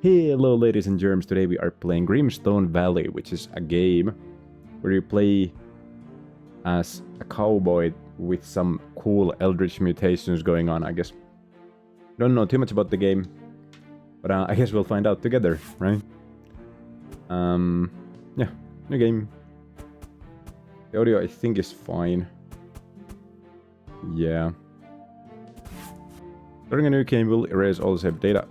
Hello ladies and germs, today we are playing Grimstone Valley, which is a game where you play as a cowboy with some cool eldritch mutations going on, I guess. Don't know too much about the game, but I guess we'll find out together, right? Yeah, new game. The audio I think is fine. Yeah. Starting a new game will erase all the saved data.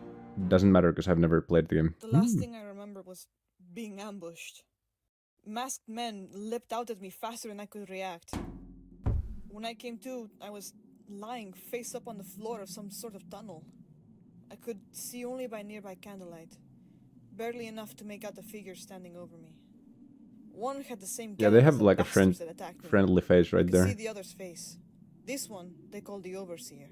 Doesn't matter because I've never played the game. The last thing I remember was being ambushed. Masked men leapt out at me faster than I could react. When I came to, I was lying face up on the floor of some sort of tunnel. I could see only by nearby candlelight, barely enough to make out the figure standing over me. One had the same Yeah, they as have the like a bastards that attacked me. friendly face right I could there. see the other's face. This one they called the Overseer.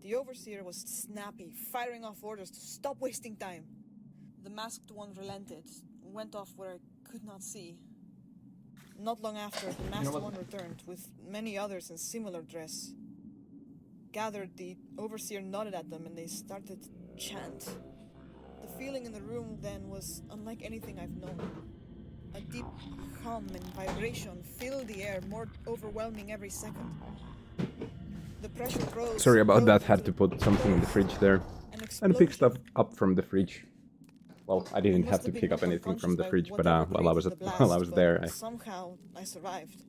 The Overseer was snappy, firing off orders to stop wasting time. The masked one relented, went off where I could not see. Not long after, the masked one returned, with many others in similar dress. Gathered, the Overseer nodded at them and they started to chant. The feeling in the room then was unlike anything I've known. A deep hum and vibration filled the air, more overwhelming every second. The pressure rose. Sorry about that, had to put something in the fridge there. And pick stuff up from the fridge. Well, I didn't have to pick up anything from the fridge, but while I was there, somehow I survived.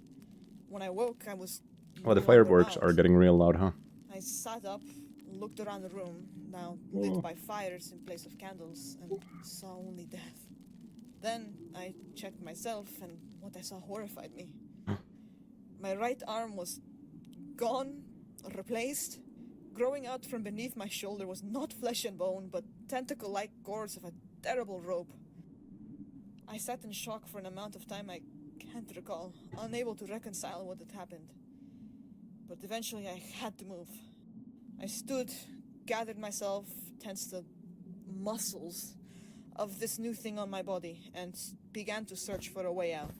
When I woke, I was... the fireworks are getting real loud, huh? I sat up, looked around the room, now lit by fires in place of candles, and saw only death. Then I checked myself, and what I saw horrified me. My right arm was gone, replaced. Growing out from beneath my shoulder was not flesh and bone, but tentacle-like cords of a terrible rope. I sat in shock for an amount of time I can't recall, unable to reconcile what had happened. But eventually I had to move. I stood, gathered myself, tensed the muscles of this new thing on my body, and began to search for a way out.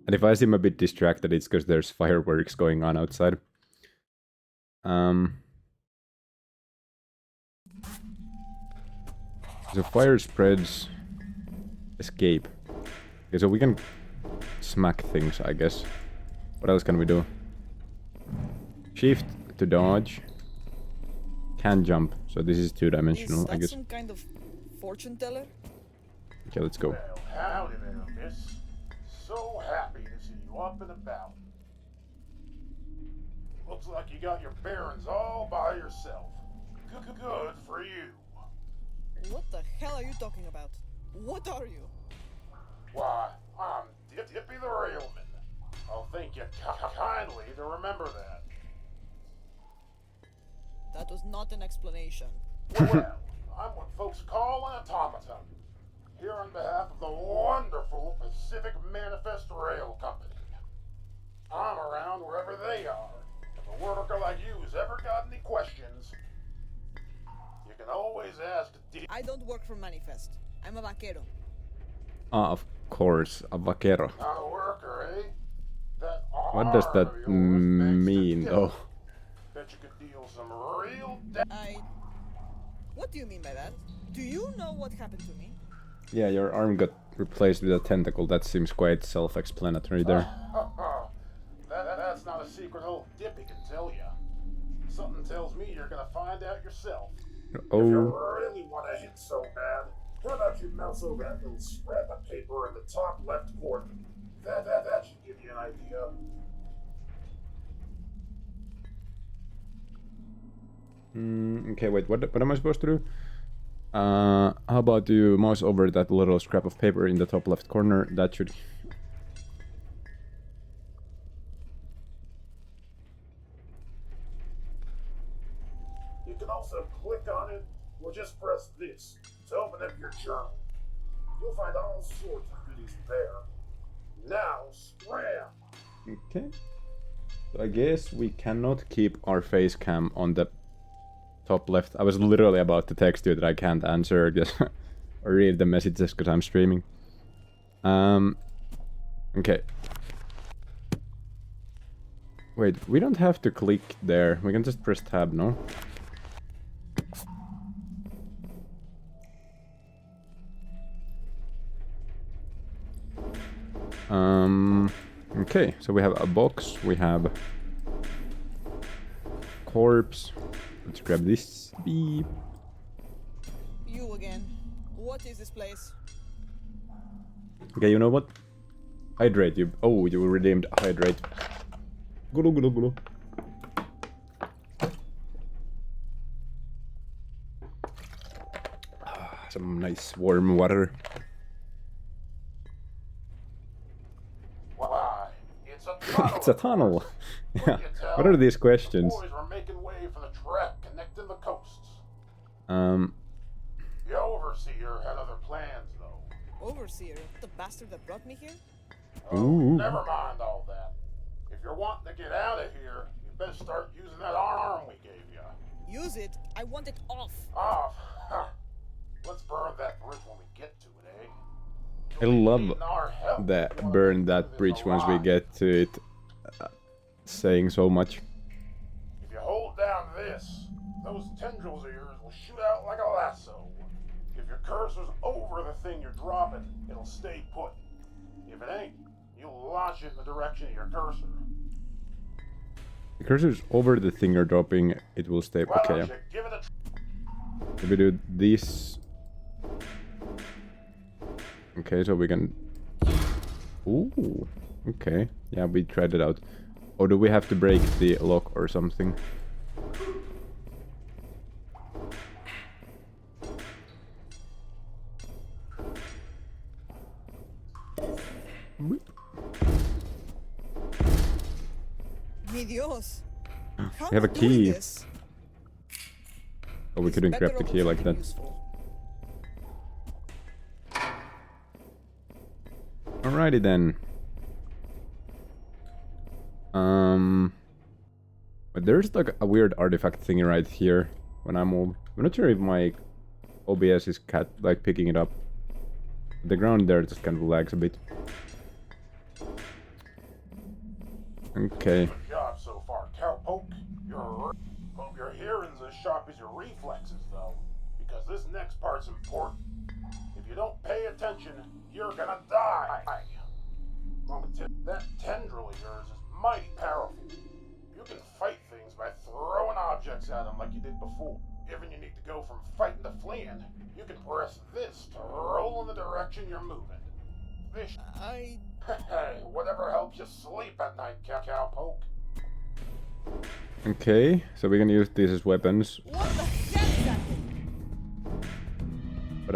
And if I seem a bit distracted, it's because there's fireworks going on outside. So fire spreads. Escape. Okay, so we can smack things, I guess. What else can we do? Shift to dodge. Can jump. So this is two-dimensional, I guess. Some kind of fortune teller? Okay, let's go. Well, howdy there, miss. So happy to see you up and about. Looks like you got your bearings all by yourself. Good for you. What the hell are you talking about? What are you? Why, I'm Dippy the Railman. I'll thank you kindly to remember that. That was not an explanation. Well, I'm what folks call an automaton. Here on behalf of the wonderful Pacific Manifest Rail Company. I'm around wherever they are. If a worker like you has ever got any questions, you can always ask I don't work for Manifest. I'm a vaquero. Of course, a vaquero. Not a worker, eh? That What does that mean, though? Bet you could deal some real What do you mean by that? Do you know what happened to me? Yeah, your arm got replaced with a tentacle. That seems quite self-explanatory there. That's not a secret old Dippy can tell you. Something tells me you're gonna find out yourself. Oh. If you really want to hit so bad, how about you mouse over that little scrap of paper in the top left corner? That should give you an idea. Okay, wait, what am I supposed to do? How about you mouse over that little scrap of paper in the top left corner? That should... You can also click on it, or just press this to open up your journal. You'll find all sorts of goodies there. Now, scram! Okay. So I guess we cannot keep our face cam on the top left. I was literally about to text you that I can't answer just or read the messages because I'm streaming. Okay. Wait, we don't have to click there. We can just press tab, no? Okay, so we have a box, we have corpse. Let's grab this. Beep. You again. What is this place? Okay, you know what? Hydrate you. Oh, you redeemed hydrate. Gulu gulu gulu. Some nice warm water. Why? It's a tunnel. It's a tunnel. of course. Yeah. Couldn't you tell? What are these questions? Boys were making way for the trek connecting the coasts. Um, The overseer had other plans, though. Overseer? The bastard that brought me here? Oh, Ooh. never mind all that. If you're wanting to get out of here, you better start using that arm we gave you. Use it? I want it off. Off. Huh. Let's burn that bridge when we get to it, eh? I You'll be love needing our help that if you wanna burn make that this bridge once we alive. get to it. Saying so much. If you hold down this, those tendrils of yours will shoot out like a lasso. If your cursor's over the thing you're dropping, it'll stay put. If it ain't, you'll launch it in the direction of your cursor. The cursor's over the thing you're dropping, it will stay. Why Okay. don't you give it a If we do this. Okay, so we can. Ooh. Okay. Yeah, we tried it out. Or do we have to break the lock or something? Mi Dios. How We have a am I doing key. this? Oh, we It's couldn't better grab the over key like something that. useful. Alrighty then. But there's like a weird artifact thingy right here when I'm over. I'm not sure if my OBS is like picking it up. The ground there just kind of lags a bit. Okay. good job so far, cowpoke. Hope your hearing's as sharp as your reflexes, though, because this next part's important. If you don't pay attention, you're gonna die. That tendril of yours is mighty powerful. You can fight things by throwing objects at them like you did before. If you need to go from fighting to fleeing, you can press this to roll in the direction you're moving. This I... Hey, whatever helps you sleep at night, cowpoke. Okay, so we can use these as weapons. What the hell is that? But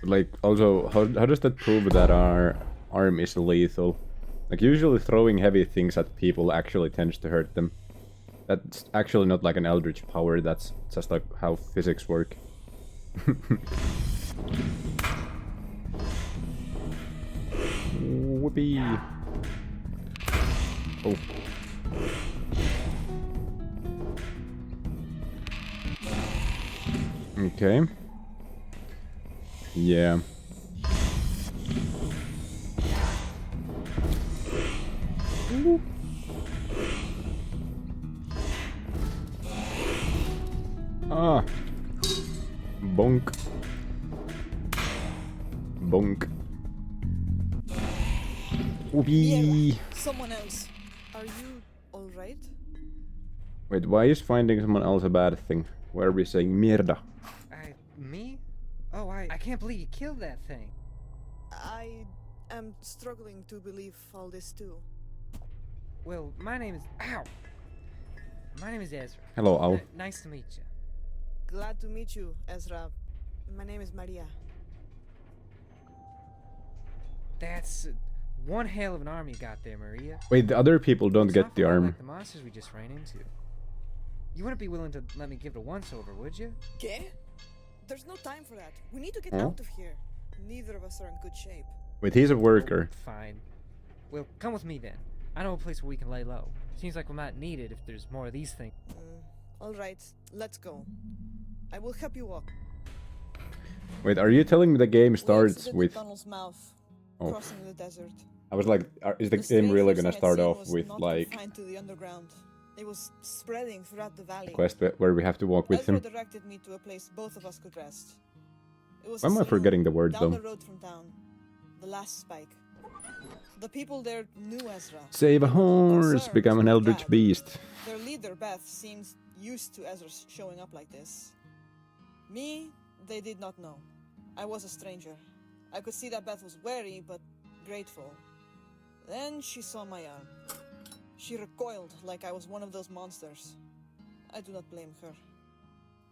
like also how does that prove that our arm is lethal? Like usually throwing heavy things at people actually tends to hurt them. That's actually not like an eldritch power, that's just like how physics work. Whoopee. Oh. Okay. Yeah. Ah. Bonk. Bonk. Whoopee. Someone else. Are you alright? Wait, why is finding someone else a bad thing? Why are we saying mierda? Me? Oh, I can't believe you killed that thing. I am struggling to believe all this too. Well, my name is... Ow! My name is Ezra. Hello, Owl. Nice to meet you. Glad to meet you, Ezra. My name is Maria. That's one hell of an arm you got there, Maria. Wait, the other people don't It's get not the far arm. like the monsters we just ran into. You wouldn't be willing to let me give it a once-over, would you? ¿Qué? There's no time for that. We need to get Huh? out of here. Neither of us are in good shape. Wait, he's a worker. Fine. Well, come with me then. I know a place where we can lay low. Seems like we might need it if there's more of these things. Alright, let's go. I will help you walk. Wait, are you telling me the game We starts exited with... the tunnel's mouth, Oh. crossing the desert. I was like, is the game strange really thing gonna I'd start seen off was with not like... confined to the underground. It was spreading throughout the valley. Quest where we have to walk with Ezra him. directed me to a place both of us could rest. It was Why am I a forgetting the saloon words down though? the road from town. The last spike. The people there knew Ezra. Save a They were horse, concerned, become an but eldritch glad. beast. Their leader, Beth, seems used to Ezra showing up like this. Me, they did not know. I was a stranger. I could see that Beth was wary, but grateful. Then she saw my arm. She recoiled like I was one of those monsters. I do not blame her.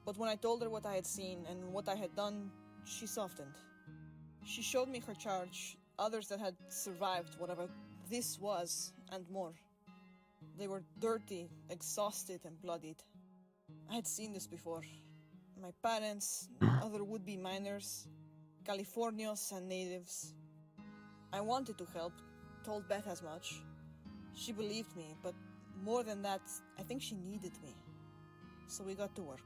But when I told her what I had seen and what I had done, she softened. She showed me her charge, others that had survived whatever this was, and more. They were dirty, exhausted, and bloodied. I had seen this before. My parents, other would-be miners, Californios and natives. I wanted to help, told Beth as much. She believed me, but more than that, I think she needed me. So we got to work.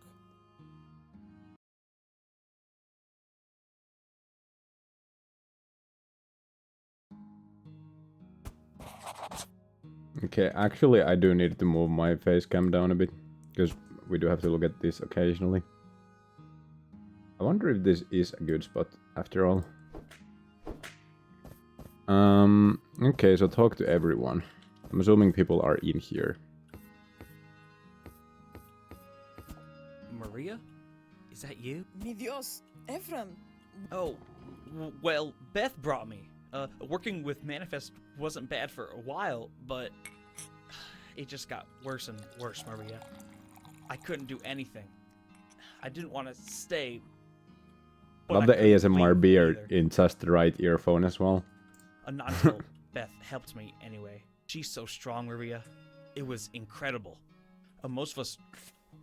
Okay, actually I do need to move my face cam down a bit, because we do have to look at this occasionally. I wonder if this is a good spot after all. Okay, so talk to everyone. I'm assuming people are in here. Maria? Is that you? Mi Dios, Ephraim. Oh, well, Beth brought me. Working with Manifest wasn't bad for a while, but it just got worse and worse, Maria. I couldn't do anything. I didn't want to stay. but Love I the couldn't ASMR leave beard either. in just the right earphone as well. Not until Beth helped me anyway. She's so strong, Maria. It was incredible. Most of us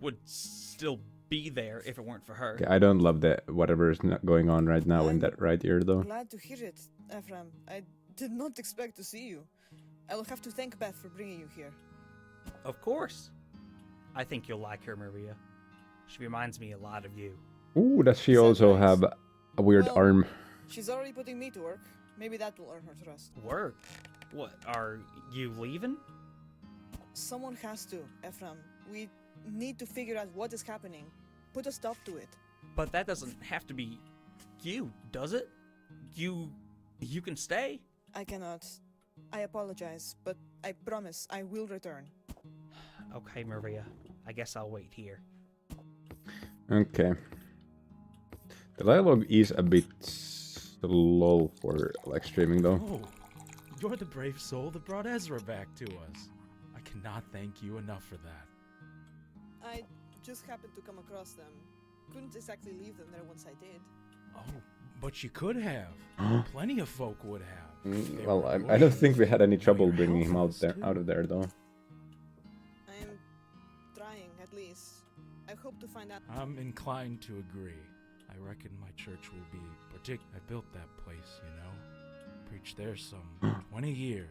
would still be there if it weren't for her. Okay, I don't love the whatever is not going on right now in that right ear though. Glad to hear it, Ephraim. I did not expect to see you. I will have to thank Beth for bringing you here. Of course. I think you'll like her, Maria. She reminds me a lot of you. Ooh, does she Sounds also nice. have a weird Well, arm? She's already putting me to work. Maybe that will earn her trust. Work? What, are you leaving? Someone has to, Ephraim. We need to figure out what is happening. Put a stop to it. But that doesn't have to be you, does it? You can stay? I cannot. I apologize, but I promise I will return. Okay, Maria. I guess I'll wait here. Okay. The dialogue is a bit slow for like streaming though. Oh, you're the brave soul that brought Ezra back to us. I cannot thank you enough for that. I just happened to come across them. Couldn't exactly leave them there once I did. Oh, but you could have. Plenty of folk would have. They Well, were I don't think we had any Now trouble you're bringing him helping out us, there, too. out of there though. I am trying, at least. I hope to find out. I'm inclined to agree. I reckon my church will be I built that place, you know. Preached there some 20 years.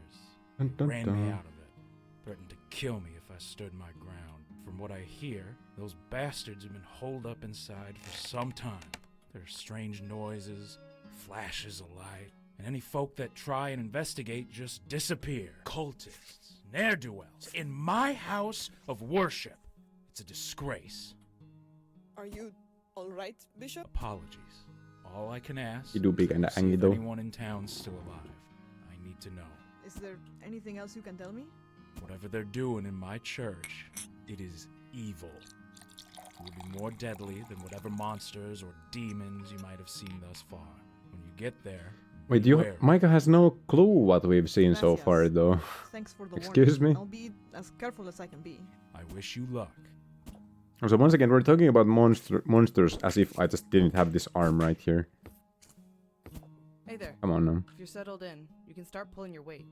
Dun, dun, Ran dun. me out of it. Threatened to kill me if I stood my ground. From what I hear, those bastards have been holed up inside for some time. There are strange noises, flashes of light, and any folk that try and investigate just disappear. Cultists, ne'er-do-wells, in my house of worship. It's a disgrace. Are you alright, Bishop? Apologies. All I can ask You do be kinda is see angry if though. anyone in town's still alive. I need to know. Is there anything else you can tell me? Whatever they're doing in my church, it is evil. It will be more deadly than whatever monsters or demons you might have seen thus far. When you get there, Wait, beware. Micah has no clue what we've seen so Gracias. far though. Thanks for the Excuse warning. me? I'll be as careful as I can be. I wish you luck. So once again, we're talking about monsters as if I just didn't have this arm right here. Hey there. Come on now. If you're settled in, you can start pulling your weight.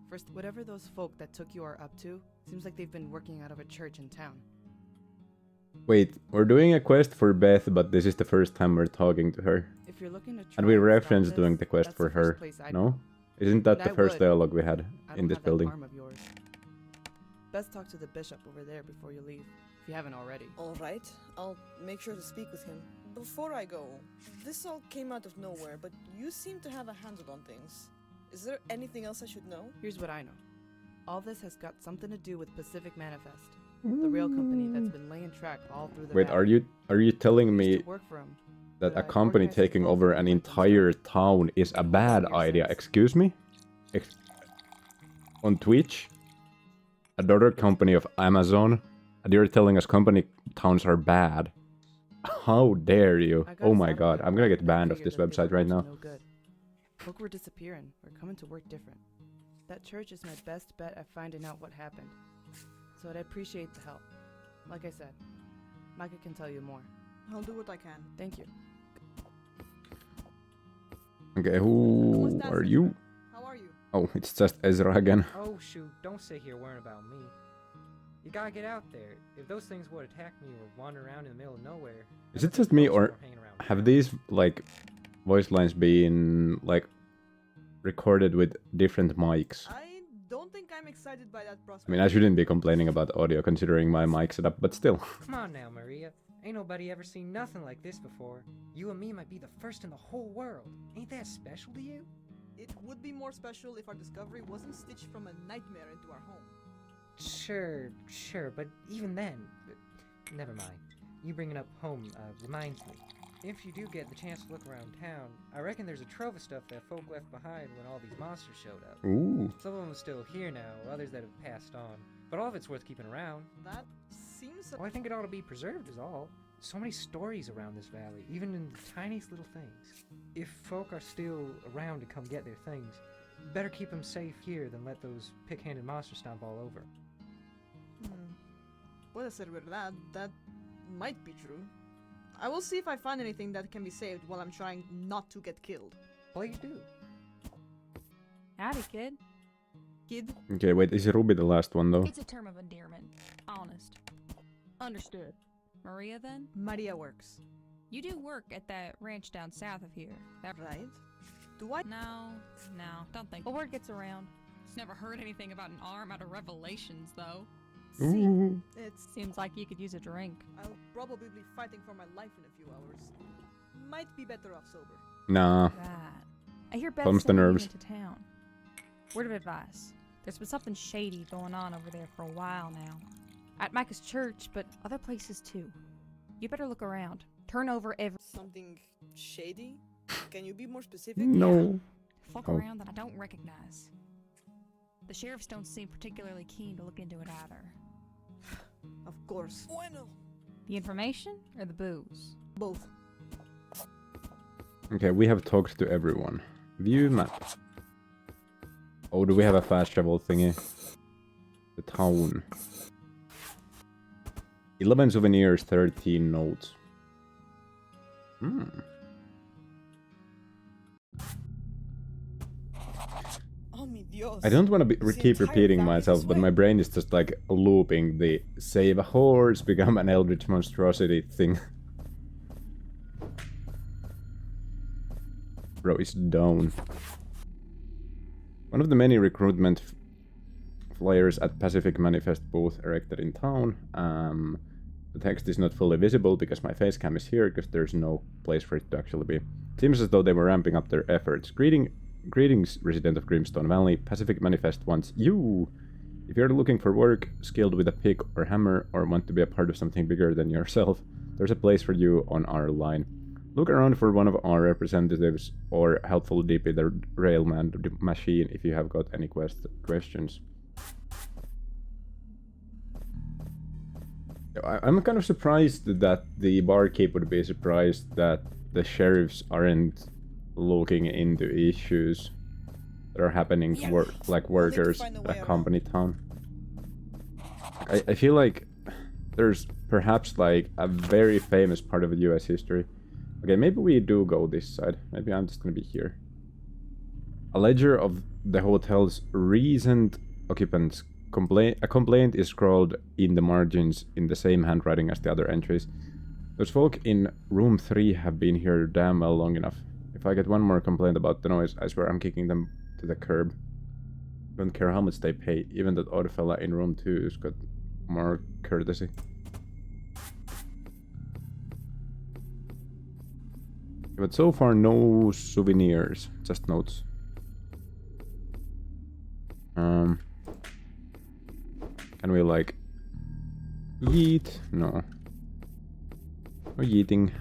First, whatever those folk that took you are up to, seems like they've been working out of a church in town. Wait, we're doing a quest for Beth, but this is the first time we're talking to her. If you're looking to try And we stop reference this, doing the quest that's for the first her. place I'd No? go. Isn't that And the I first would. dialogue we had I in don't this have building? that arm of yours. Best talk to the bishop over there before you leave, if you haven't already. Alright, I'll make sure to speak with him. Before I go, this all came out of nowhere, but you seem to have a handle on things. Is there anything else I should know? Here's what I know. All this has got something to do with Pacific Manifest, the rail company that's been laying track all through the Wait, valley. are you telling I used me to work for 'em, that but a I company organized taking revolt over when an we went on entire strike. town is a Been bad holding here idea? since. Excuse me? On Twitch? A daughter company of Amazon? And you're telling us company towns are bad? How dare you? I got Oh us my out of god, there I'm gonna right get when I banned off figured this that they website were right up to now. no good. Folk were disappearing. We're coming to work different. That church is my best bet at finding out what happened. So I'd appreciate the help. Like I said, Micah can tell you more. I'll do what I can. Thank you. Okay, ¿Cómo who estás, are Ezra? you? How are you? Oh, it's just Ezra again. Oh shoot, don't sit here worrying about me. You gotta get out there. If those things would attack me or wander around in the middle of nowhere... Is it just me, or have these, like, voice lines been, like, recorded with different mics? I don't think I'm excited by that I prospect. mean, I shouldn't be complaining about audio considering my mic setup, but still. Come on now, Maria. Ain't nobody ever seen nothing like this before. You and me might be the first in the whole world. Ain't that special to you? It would be more special if our discovery wasn't stitched from a nightmare into our home. Sure, but even then... Never mind. You bringing up home reminds me. If you do get the chance to look around town, I reckon there's a trove of stuff that folk left behind when all these monsters showed up. Ooh. Some of them are still here now, others that have passed on. But all of it's worth keeping around. That seems... Well, I think it ought to be preserved is all. So many stories around this valley, even in the tiniest little things. If folk are still around to come get their things, better keep them safe here than let those pick-handed monsters stomp all over. Puede ser verdad. That might be true. I will see if I find anything that can be saved while I'm trying not to get killed. Please do. Howdy, kid. Kid? Okay, wait, is Ruby the last one though? It's a term of endearment. Honest. Understood. Maria, then? Maria works. You do work at that ranch down south of here. That Right? Do I? No, don't think. But word gets around. Never heard anything about an arm out of Revelations, though. Ooh. It's... Seems like you could use a drink. I'll probably be fighting for my life in a few hours. Might be better off sober. Nah. Right. I hear Beth's Calms the sending you nerves. into town. Word of advice. There's been something shady going on over there for a while now. At Micah's church, but other places too. You better look around. Turn over every... Something shady? Can you be more specific? No. folk Oh. around that I don't recognize. The sheriffs don't seem particularly keen to look into it either. Of course. Bueno. The information or the booze? Both. Okay, we have talked to everyone. View map. Oh, do we have a fast travel thingy? The town. 11 souvenirs, 13 notes. Oh mi Dios. I don't want to This keep entire repeating valley myself, this but way. my brain is just like looping the save a horse, become an eldritch monstrosity thing. Bro, it's down. One of the many recruitment flyers at Pacific Manifest booth erected in town. The text is not fully visible because my face cam is here, because there's no place for it to actually be. Seems as though they were ramping up their efforts. Greetings, resident of Grimstone Valley. Pacific Manifest wants you. If you're looking for work, skilled with a pick or hammer, or want to be a part of something bigger than yourself, there's a place for you on our line. Look around for one of our representatives or helpful DP the railman machine if you have got any questions. I'm kind of surprised that the barkeep would be surprised that the sheriffs aren't looking into issues that are happening to like workers find a at way a company town. I feel like there's perhaps like a very famous part of US history. Okay, maybe we do go this side. Maybe I'm just gonna be here. A ledger of the hotel's recent occupants. A complaint is scrawled in the margins in the same handwriting as the other entries. Those folk in room 3 have been here damn well long enough. If I get one more complaint about the noise, I swear I'm kicking them to the curb. Don't care how much they pay, even that odd fella in room 2 has got more courtesy. But so far no souvenirs, just notes. Can we like yeet? No. No yeeting.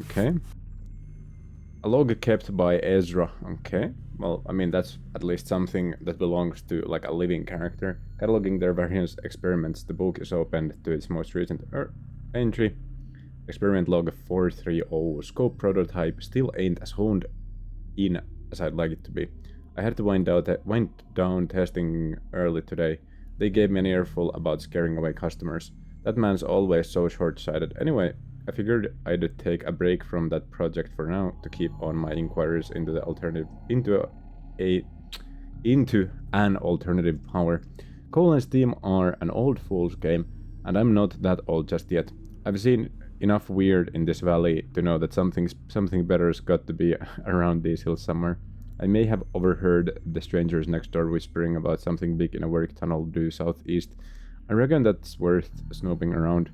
Okay. A log kept by Ezra. Okay. Well, I mean, that's at least something that belongs to like a living character. Cataloging their various experiments, the book is opened to its most recent entry. Experiment log 430. Scope prototype still ain't as honed in as I'd like it to be. I had to wind down testing early today. They gave me an earful about scaring away customers. That man's always so short-sighted. Anyway, I figured I'd take a break from that project for now to keep on my inquiries into the into an alternative power. Cole and Steam are an old fool's game, and I'm not that old just yet. I've seen enough weird in this valley to know that something better's got to be around these hills somewhere. I may have overheard the strangers next door whispering about something big in a work tunnel due southeast. I reckon that's worth snooping around.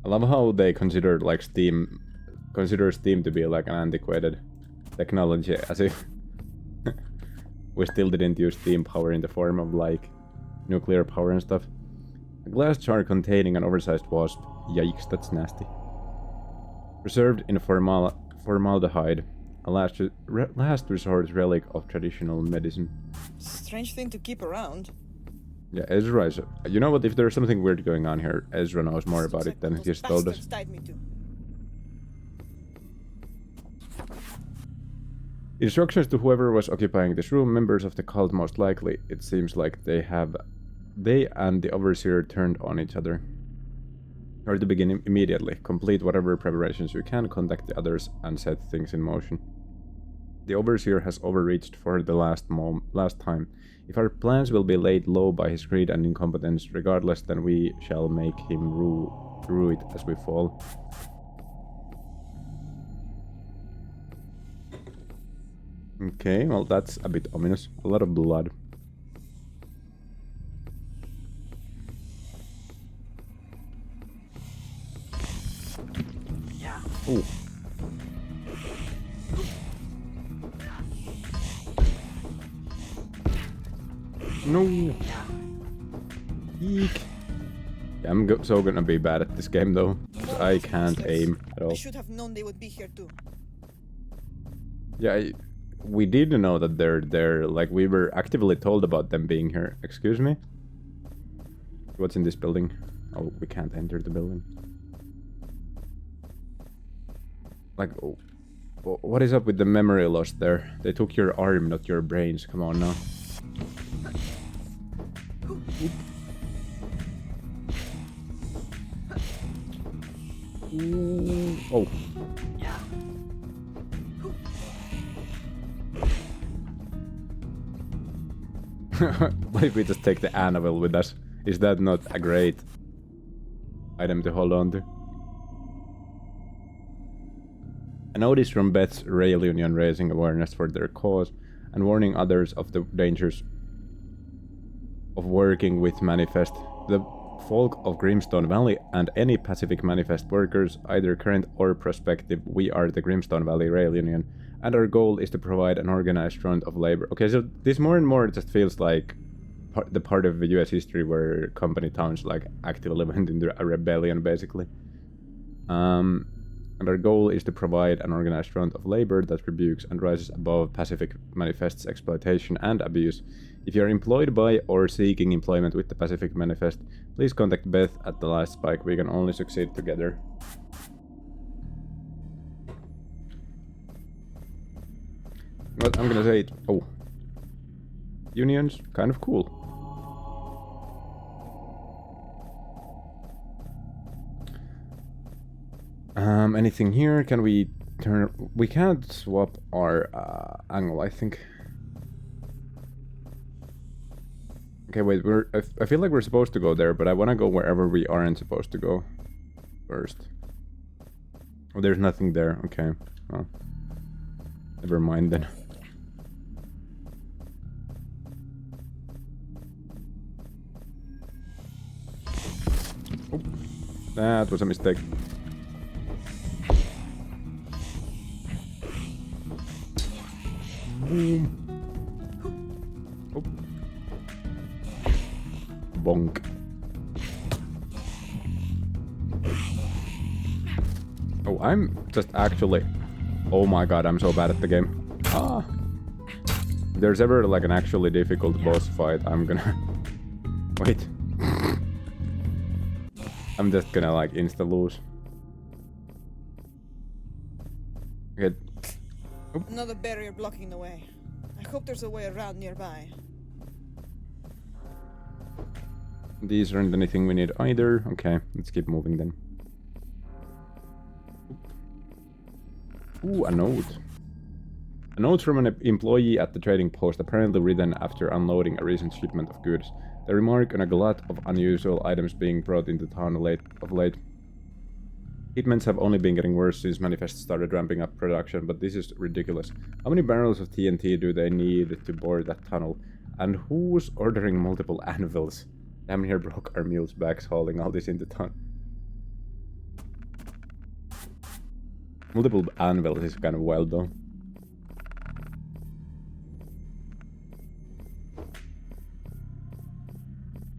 I love how they consider like Steam to be like an antiquated technology, as if we still didn't use steam power in the form of like nuclear power and stuff. A glass jar containing an oversized wasp. Yikes, that's nasty. Preserved in formaldehyde, a last resort relic of traditional medicine. Strange thing to keep around. Yeah, Ezra is... You know what, if there's something weird going on here, Ezra knows more about it than he's told us. Tied me to. Instructions to whoever was occupying this room, members of the cult most likely. It seems like they and the overseer turned on each other. Or to begin immediately. Complete whatever preparations you can, contact the others, and set things in motion. The overseer has overreached for the last time. If our plans will be laid low by his greed and incompetence, regardless, then we shall make him rue it as we fall. Okay, well that's a bit ominous. A lot of blood. Ooh. No. Eek. Yeah, I'm so gonna be bad at this game though. I can't aim at all. I should have known they would be here too. Yeah, we did know that they're there. Like, we were actively told about them being here. Excuse me? What's in this building? Oh, we can't enter the building. Like, oh, what is up with the memory loss there? They took your arm, not your brains. Come on now. Ooh. Oh. What if we just take the anvil with us? Is that not a great item to hold on to? A notice from Beth's rail union raising awareness for their cause and warning others of the dangers of working with Manifest. The folk of Grimstone Valley and any Pacific Manifest workers, either current or prospective, we are the Grimstone Valley Rail Union, and our goal is to provide an organized front of labor. Okay, so this more and more just feels like the part of the US history where company towns like actively went into a rebellion, basically. And our goal is to provide an organized front of labor that rebukes and rises above Pacific Manifest's exploitation and abuse. If you are employed by or seeking employment with the Pacific Manifest, please contact Beth at the last spike. We can only succeed together. But I'm gonna say it. Oh. Unions, kind of cool. Anything here? Can we turn... We can't swap our angle, I think. Okay, wait, I feel like we're supposed to go there, but I want to go wherever we aren't supposed to go first. Oh, there's nothing there. Okay, well, never mind then. Oh, that was a mistake. Boom. Oh. Bonk. Oh, I'm just actually... Oh my god, I'm so bad at the game. Ah. If there's ever like an actually difficult boss fight, I'm gonna... Wait. I'm just gonna like insta-lose. Okay. Another barrier blocking the way. I hope there's a way around nearby. These aren't anything we need either. Okay, let's keep moving then. Ooh, a note. A note from an employee at the trading post, apparently written after unloading a recent shipment of goods. The remark on a glut of unusual items being brought into town of late. Shipments have only been getting worse since Manifest started ramping up production, but this is ridiculous. How many barrels of TNT do they need to bore that tunnel? And who's ordering multiple anvils? Damn near broke our mules' backs hauling all this into town. Multiple anvils is kind of wild though.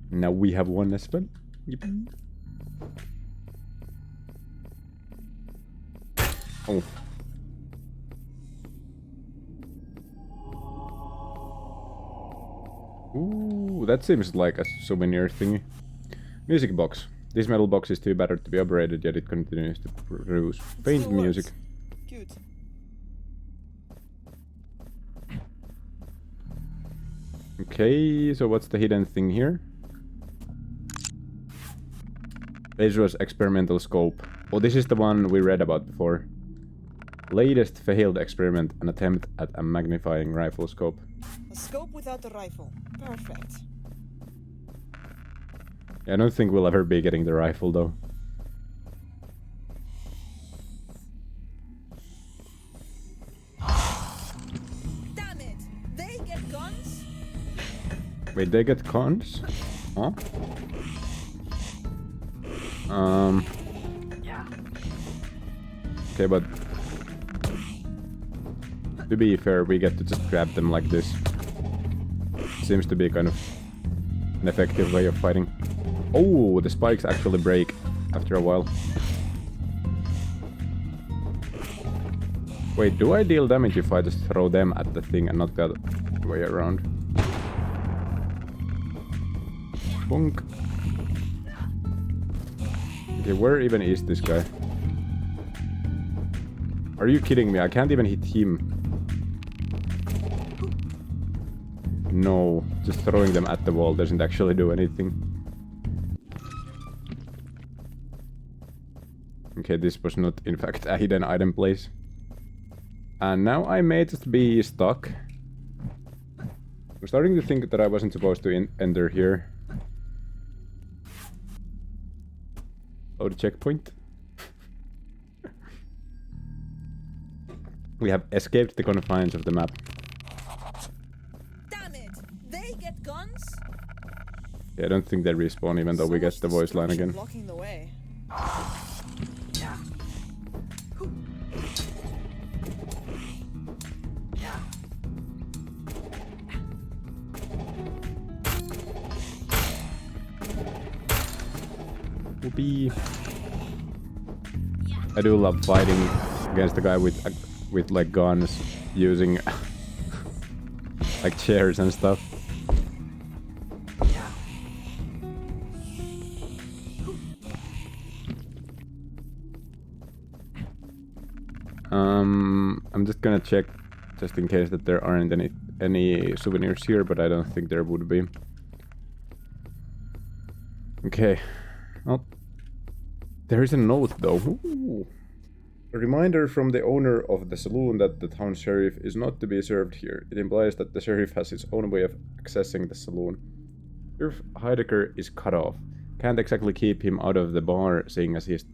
Now we have one as well. Yep. Oh. Ooh, that seems like a souvenir thingy. Music box. This metal box is too battered to be operated, yet it continues to produce faint music. Cute. Okay, so what's the hidden thing here? Bezos experimental scope. Oh, this is the one we read about before. Latest failed experiment, an attempt at a magnifying rifle scope. A scope without a rifle. Perfect. I don't think we'll ever be getting the rifle though. Damn it! They get guns? Wait, they get cons? Huh? Okay, but to be fair, we get to just grab them like this. Seems to be kind of an effective way of fighting. Oh, the spikes actually break after a while. Wait, do I deal damage if I just throw them at the thing and not the other way around? Bonk. Okay, where even is this guy? Are you kidding me? I can't even hit him. No, just throwing them at the wall doesn't actually do anything. Okay, this was not in fact a hidden item place. And now I may just be stuck. I'm starting to think that I wasn't supposed to enter here. Load checkpoint. We have escaped the confines of the map. Damn it! They get guns? Yeah, I don't think they respawn even though we get the voice line again. Blocking the way. Whoopee. I do love fighting against the guy with like guns, using like chairs and stuff. I'm just gonna check just in case that there aren't any souvenirs here, but I don't think there would be. Okay. Well, there is a note though. Ooh. A reminder from the owner of the saloon that the town sheriff is not to be served here. It implies that the sheriff has his own way of accessing the saloon. Sheriff Heidecker is cut off. Can't exactly keep him out of the bar, seeing as he's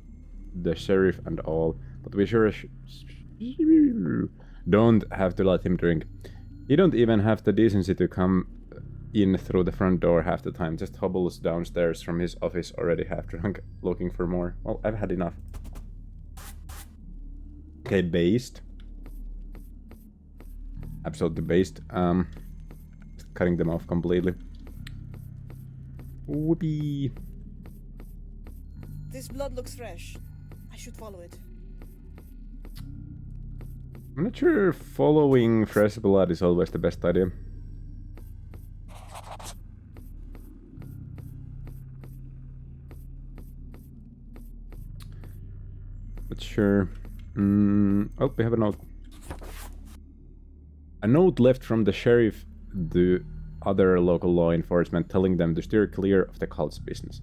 the sheriff and all, but we sure don't have to let him drink. He don't even have the decency to come in through the front door half the time, just hobbles downstairs from his office already half drunk, looking for more. Well, I've had enough. Okay, based. absolutely based. Just cutting them off completely. Whoopee. This blood looks fresh. I should follow it. I'm not sure following fresh blood is always the best idea. But sure. Oh, we have a note. A note left from the sheriff, the other local law enforcement, telling them to steer clear of the cult's business.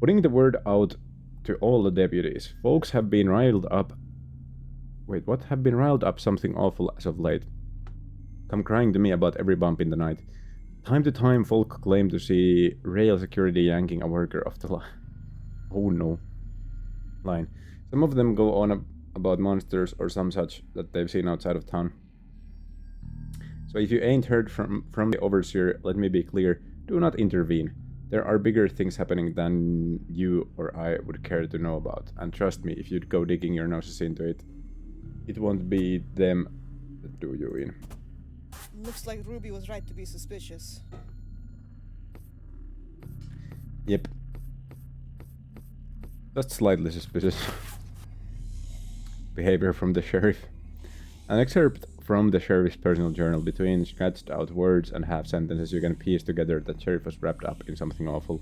Putting the word out to all the deputies. Folks have been riled up. Wait, what? Have been riled up something awful as of late. Come crying to me about every bump in the night. Time to time, folk claim to see rail security yanking a worker off the line. Oh no. Line. Some of them go on about monsters or some such that they've seen outside of town. So if you ain't heard from the overseer, let me be clear, do not intervene. There are bigger things happening than you or I would care to know about. And trust me, if you'd go digging your noses into it, it won't be them that do you in. Looks like Ruby was right to be suspicious. Yep. Just slightly suspicious. Behavior from the sheriff. An excerpt from the sheriff's personal journal. Between scratched out words and half sentences you can piece together that sheriff was wrapped up in something awful.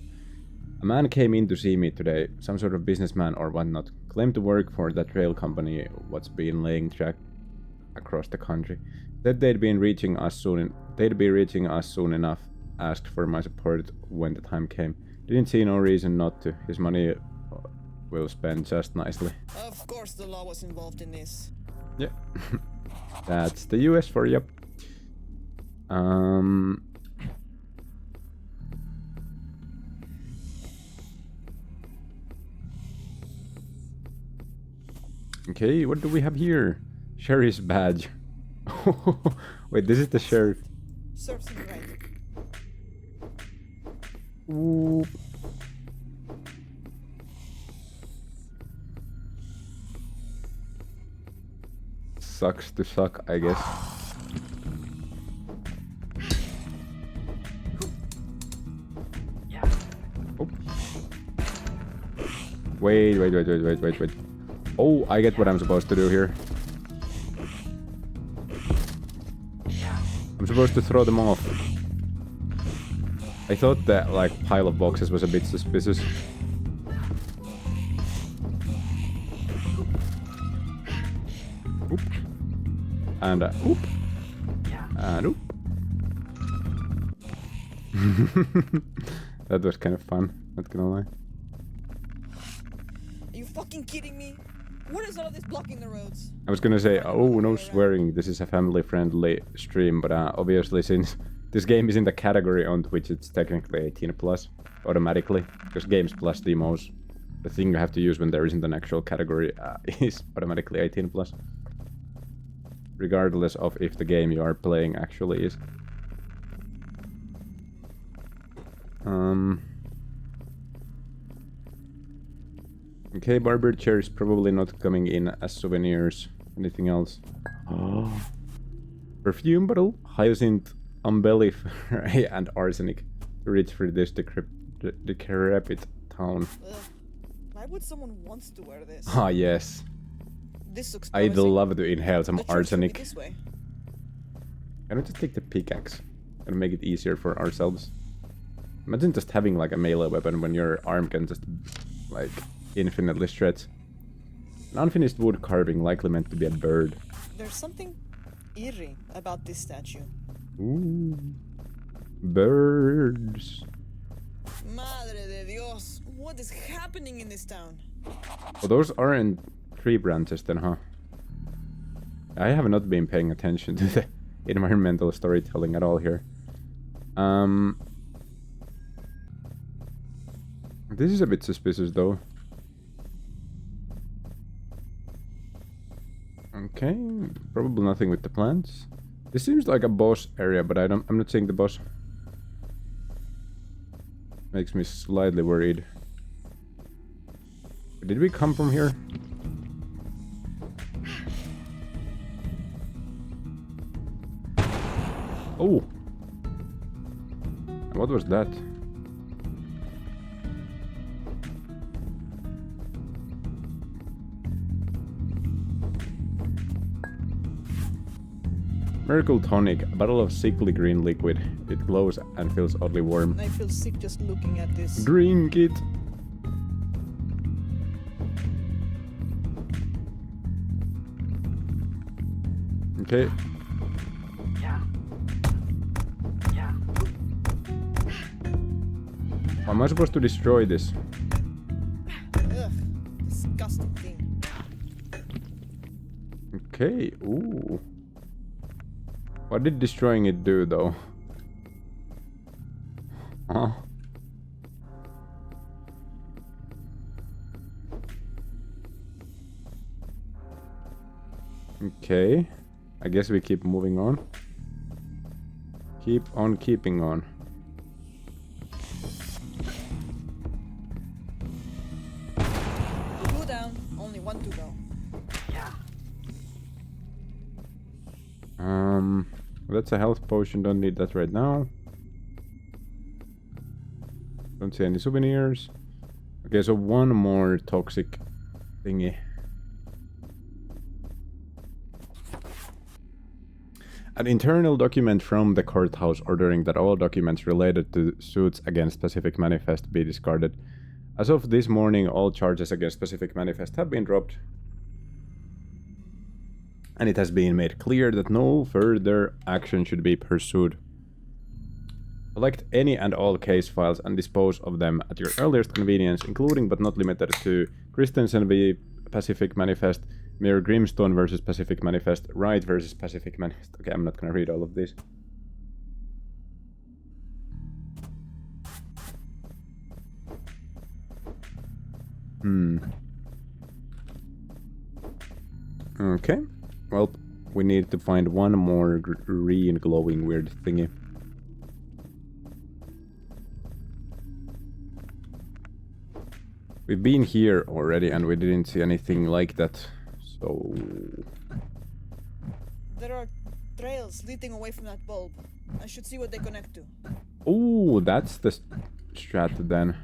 A man came in to see me today, some sort of businessman or whatnot, claimed to work for that rail company what's been laying track across the country. Said they'd be reaching us soon enough, asked for my support when the time came. Didn't see no reason not to. His money will spend just nicely. Of course the law was involved in this. Yeah. That's the US for you. Okay, what do we have here? Sheriff's badge. Wait, this is the sheriff. Serves him right. Ooh. Sucks to suck, I guess. Oh. Wait. Oh, I get what I'm supposed to do here. I'm supposed to throw them off. I thought that, like, pile of boxes was a bit suspicious. Oop. And oop. And oop. That was kind of fun, not gonna lie. Are you fucking kidding me? What is all of this blocking the roads? I was gonna say, oh, no swearing, this is a family-friendly stream, but obviously since this game is in the category on Twitch, it's technically 18 plus, automatically, because Games Plus demos, the thing you have to use when there isn't an actual category, is automatically 18 plus. Regardless of if the game you are playing actually is. Okay, barber chairs probably not coming in as souvenirs. Anything else? Oh. Perfume bottle, hyacinth, umbellifer, and arsenic. Reach for this decrepit town. Ugh. Why would someone want to wear this? Ah, yes. This looks I'd promising. love to inhale some The church will be arsenic. this way. Can we just take the pickaxe and make it easier for ourselves? Imagine just having like a melee weapon when your arm can just like infinitely stretch. An unfinished wood carving, likely meant to be a bird. There's something eerie about this statue. Ooh. Birds. Madre de Dios, what is happening in this town? Well, those aren't tree branches then, huh? I have not been paying attention to the environmental storytelling at all here. This is a bit suspicious though. Okay, probably nothing with the plants. This seems like a boss area, but I'm not seeing the boss. Makes me slightly worried. Did we come from here? Oh! What was that? Miracle Tonic, a bottle of sickly green liquid. It glows and feels oddly warm. I feel sick just looking at this. Drink it! Okay. How am I supposed to destroy this? Ugh, disgusting thing. Okay, ooh. What did destroying it do though? Huh? Okay. I guess we keep moving on. Keep on keeping on. Two down, only one to go. That's a health potion, don't need that right now. Don't see any souvenirs. Okay, so one more toxic thingy. An internal document from the courthouse ordering that all documents related to suits against Pacific Manifest be discarded. As of this morning, all charges against Pacific Manifest have been dropped. And it has been made clear that no further action should be pursued. Collect any and all case files and dispose of them at your earliest convenience, including but not limited to Christensen v. Pacific Manifest, Mirror Grimstone versus Pacific Manifest, Wright versus Pacific Manifest. Okay, I'm not gonna read all of these. Okay. Well, we need to find one more green glowing weird thingy. We've been here already and we didn't see anything like that, so... There are trails leading away from that bulb. I should see what they connect to. Ooh, that's the strat then.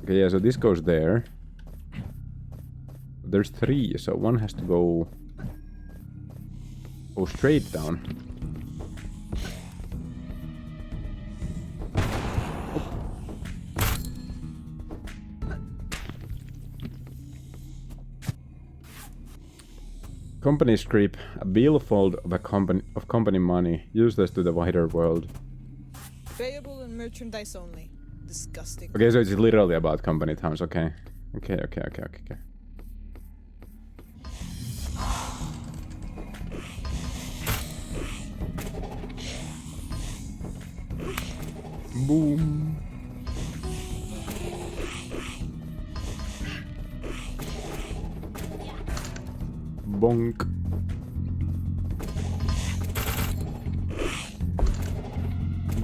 Okay, yeah, so this goes there. There's 3, so one has to go straight down. Company script, a billfold of company money, useless to the wider world. Payable and merchandise only. Disgusting. Okay, so it's literally about company towns, okay. Okay. Boom. Bonk.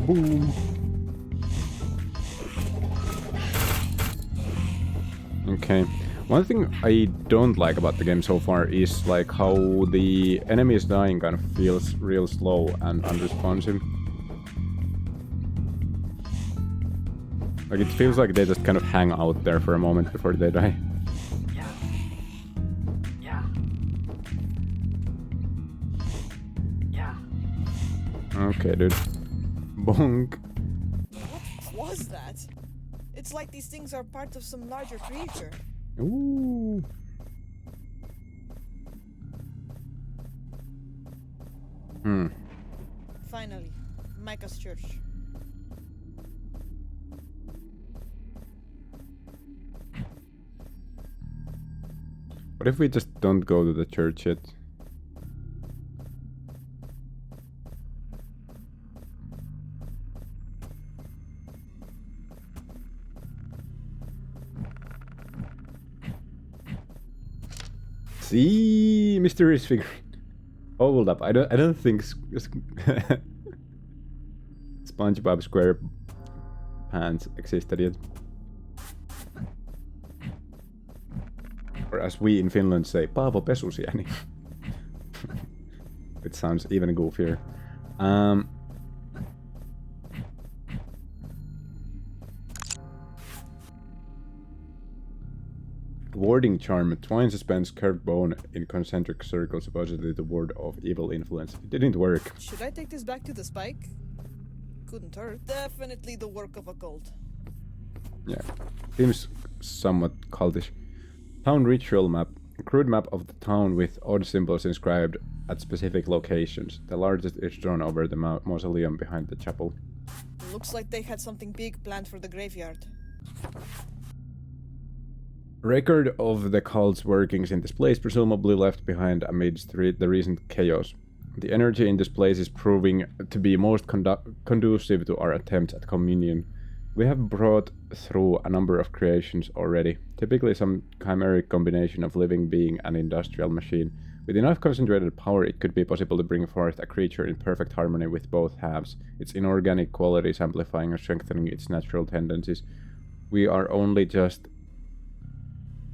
Boom. Okay. One thing I don't like about the game so far is like how the enemies dying kind of feels real slow and unresponsive. Like it feels like they just kind of hang out there for a moment before they die. Okay, dude. Bonk. What was that? It's like these things are part of some larger creature. Ooh. Finally, Micah's church. What if we just don't go to the church yet? See, mysterious figure. Hold up, I don't think SpongeBob SquarePants existed yet. Or as we in Finland say, Paavo Pesusieni. It sounds even goofier. Um. Warding charm. Twine suspends curved bone in concentric circles, supposedly to ward off evil influence. It didn't work. Should I take this back to the spike? Couldn't hurt. Definitely the work of a cult. Yeah. Seems somewhat cultish. Town ritual map. A crude map of the town with odd symbols inscribed at specific locations. The largest is drawn over the mausoleum behind the chapel. Looks like they had something big planned for the graveyard. Record of the cult's workings in this place, presumably left behind amidst the recent chaos. The energy in this place is proving to be most conducive to our attempts at communion. We have brought through a number of creations already, typically some chimeric combination of living being and industrial machine. With enough concentrated power, it could be possible to bring forth a creature in perfect harmony with both halves, its inorganic qualities amplifying and strengthening its natural tendencies. We are only just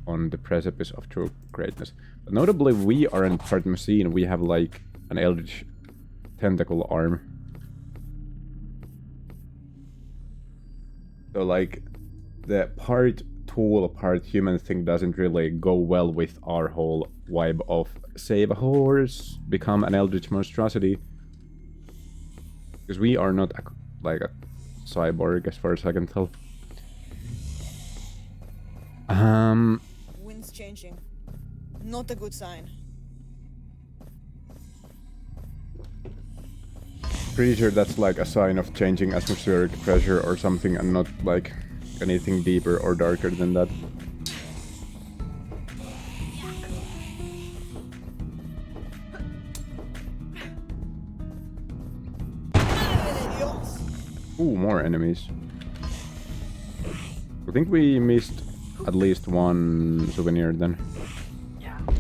on the precipice of true greatness. But notably, we aren't part machine, we have like an eldritch tentacle arm. So like, the part tool, part human thing doesn't really go well with our whole vibe of save a horse, become an eldritch monstrosity. Because we are not like a cyborg as far as I can tell. Wind's changing. Not a good sign. Pretty sure that's like a sign of changing atmospheric pressure or something, and not like anything deeper or darker than that. Ooh, more enemies. I think we missed at least one souvenir then.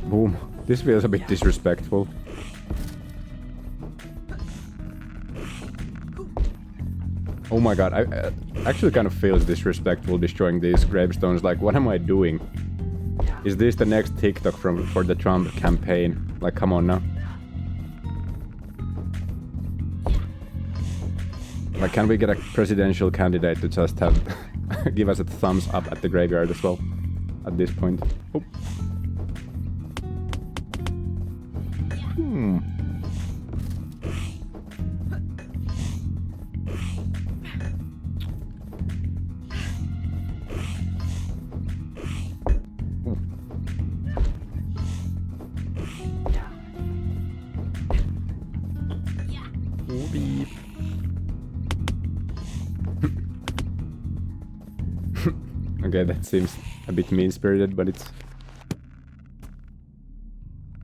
Boom. This feels a bit disrespectful. Oh my god, I actually kind of feels disrespectful destroying these gravestones. Like, what am I doing? Is this the next TikTok for the Trump campaign? Like, come on now. Like, can we get a presidential candidate to just have give us a thumbs up at the graveyard as well? At this point. Oh. Okay, that seems a bit mean-spirited, but it's...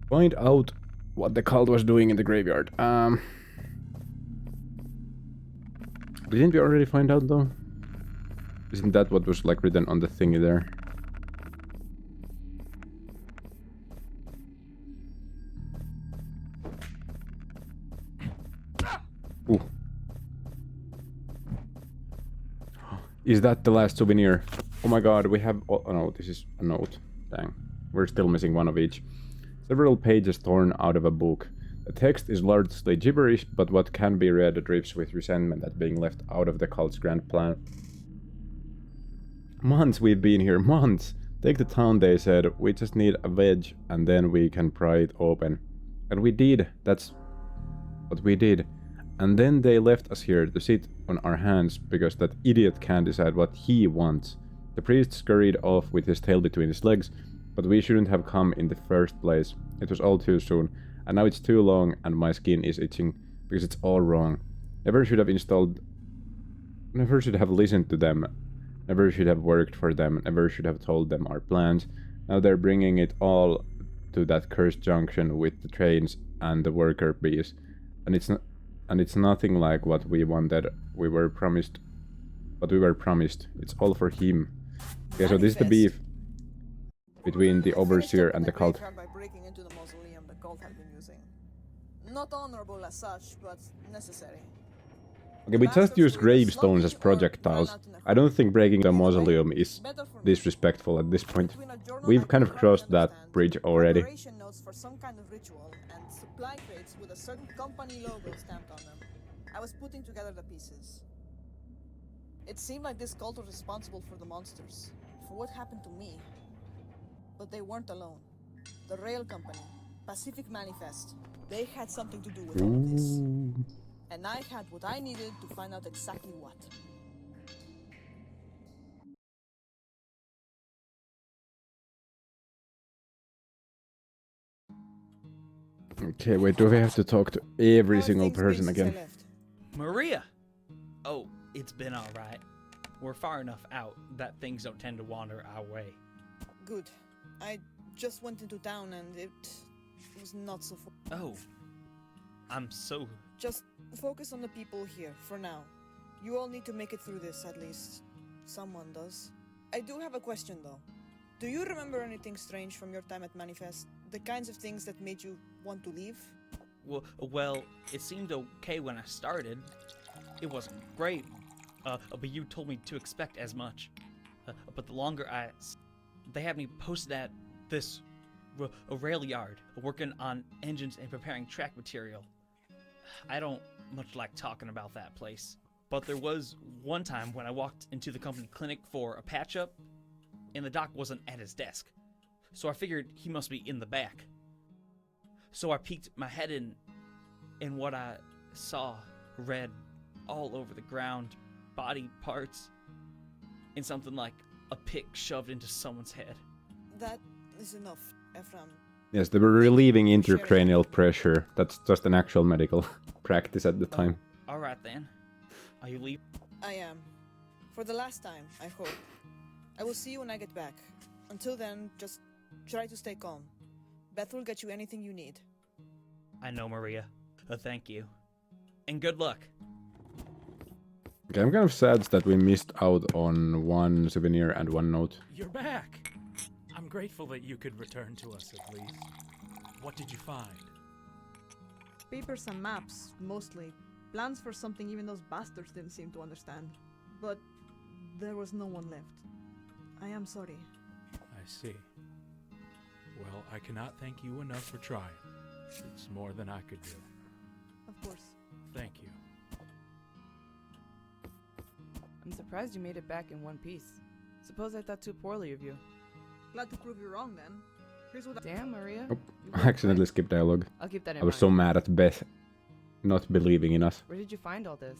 Find out what the cult was doing in the graveyard. Didn't we already find out, though? Isn't that what was, like, written on the thingy there? Ooh. Is that the last souvenir? Oh my god, we have... Oh no, this is a note. Dang. We're still missing one of each. Several pages torn out of a book. The text is largely gibberish, but what can be read drips with resentment at being left out of the cult's grand plan. Months we've been here, months! Take the town, they said. We just need a wedge, and then we can pry it open. And we did. That's what we did. And then they left us here to sit on our hands because that idiot can't decide what he wants. The priest scurried off with his tail between his legs, but we shouldn't have come in the first place. It was all too soon, and now it's too long and my skin is itching because it's all wrong. Never should have listened to them. Never should have worked for them. Never should have told them our plans. Now they're bringing it all to that cursed junction with the trains and the worker bees, and it's nothing like what we wanted. We were promised. It's all for him. Okay, so this is the beef between the overseer and the cult. By breaking into the mausoleum the cult had been using. Not honorable as such, but necessary. Okay, we just use gravestones as projectiles. I don't think breaking the mausoleum is disrespectful at this point. We've kind of crossed that bridge already. notes for some kind of ritual and supply crates with a certain company logo stamped on them. I was putting together the pieces. It seemed like this cult was responsible for the monsters, for what happened to me. But they weren't alone. The rail company, Pacific Manifest, they had something to do with all of this. And I had what I needed to find out exactly what. Okay, wait, do we have to talk to every How have single things been person since I again? left? Maria! Oh, it's been alright. We're far enough out that things don't tend to wander our way. Good. I just went into town and it was not so fun. Oh. I'm so... Just focus on the people here, for now. You all need to make it through this, at least. Someone does. I do have a question, though. Do you remember anything strange from your time at Manifest? The kinds of things that made you want to leave? Well, it seemed okay when I started. It wasn't great, but you told me to expect as much. But the longer they had me posted at this a rail yard, working on engines and preparing track material. I don't much like talking about that place. But there was one time when I walked into the company clinic for a patch-up, and the doc wasn't at his desk. So I figured he must be in the back. So I peeked my head in, and what I saw red all over the ground, body parts, and something like a pick shoved into someone's head. That is enough, Ephraim. Yes, they were relieving intracranial pressure. That's just an actual medical practice at the time. Alright then. Are you leaving? I am. For the last time, I hope. I will see you when I get back. Until then, just try to stay calm. Beth will get you anything you need. I know, Maria. Thank you. And good luck. Okay, I'm kind of sad that we missed out on one souvenir and one note. You're back. I'm grateful that you could return to us at least. What did you find? Papers and maps, mostly. Plans for something even those bastards didn't seem to understand. But there was no one left. I am sorry. I see. Well, I cannot thank you enough for trying. It's more than I could do. Of course. Thank you. I'm surprised you made it back in one piece. Suppose I thought too poorly of you. Glad to prove you wrong then. Here's what Damn, Maria. Oh, You I were accidentally right. skipped dialogue. I'll keep that in I was mind. so mad at Beth not believing in us. Where did you find all this?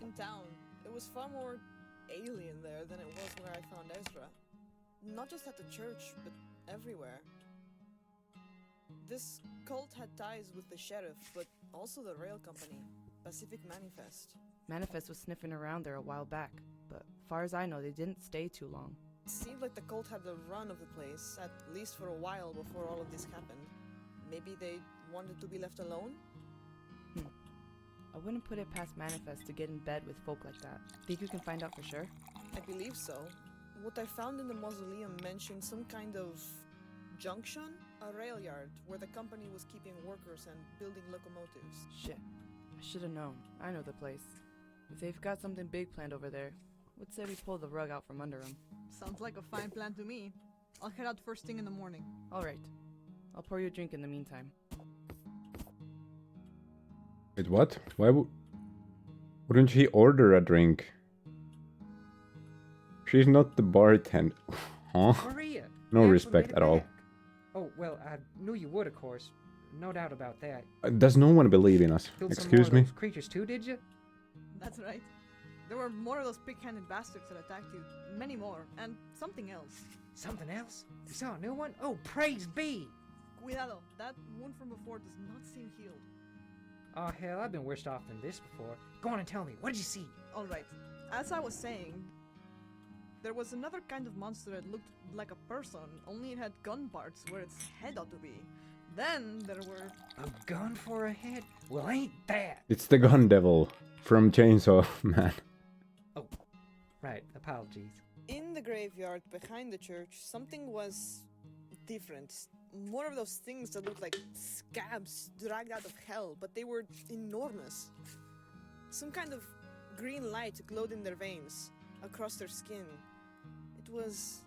in town. It was far more alien there than it was where I found Ezra. Not just at the church, but everywhere. This cult had ties with the sheriff, but also the rail company, Pacific Manifest. Manifest was sniffing around there a while back, but far as I know, they didn't stay too long. It seemed like the cult had the run of the place, at least for a while before all of this happened. Maybe they wanted to be left alone? I wouldn't put it past Manifest to get in bed with folk like that. Think you can find out for sure? I believe so. What I found in the mausoleum mentioned some kind of junction? A rail yard where the company was keeping workers and building locomotives. Shit. I should have known. I know the place. If they've got something big planned over there, let's say we pull the rug out from under them. Sounds like a fine plan to me. I'll head out first thing in the morning. Alright. I'll pour you a drink in the meantime. Wait, what? Why wouldn't she order a drink? She's not the bartender. Huh? Maria! No you actually respect made it at all. back. Oh, well, I knew you would, of course. No doubt about that. Does no one believe in us? Killed some more Excuse of me? those creatures too, did you? That's right. There were more of those pig-handed bastards that attacked you. Many more. And something else. Something else? You saw a new one? Oh, praise be! Cuidado. That wound from before does not seem healed. Oh, hell, I've been worse off than this before. Go on and tell me, what did you see? Alright. As I was saying, there was another kind of monster that looked like a person, only it had gun parts where its head ought to be. Then there were... A gun for a head? Well, ain't that? It's the gun devil from Chainsaw Man. Oh, right, apologies. In the graveyard behind the church, something was different. More of those things that looked like scabs dragged out of hell, but they were enormous. Some kind of green light glowed in their veins, across their skin. It was...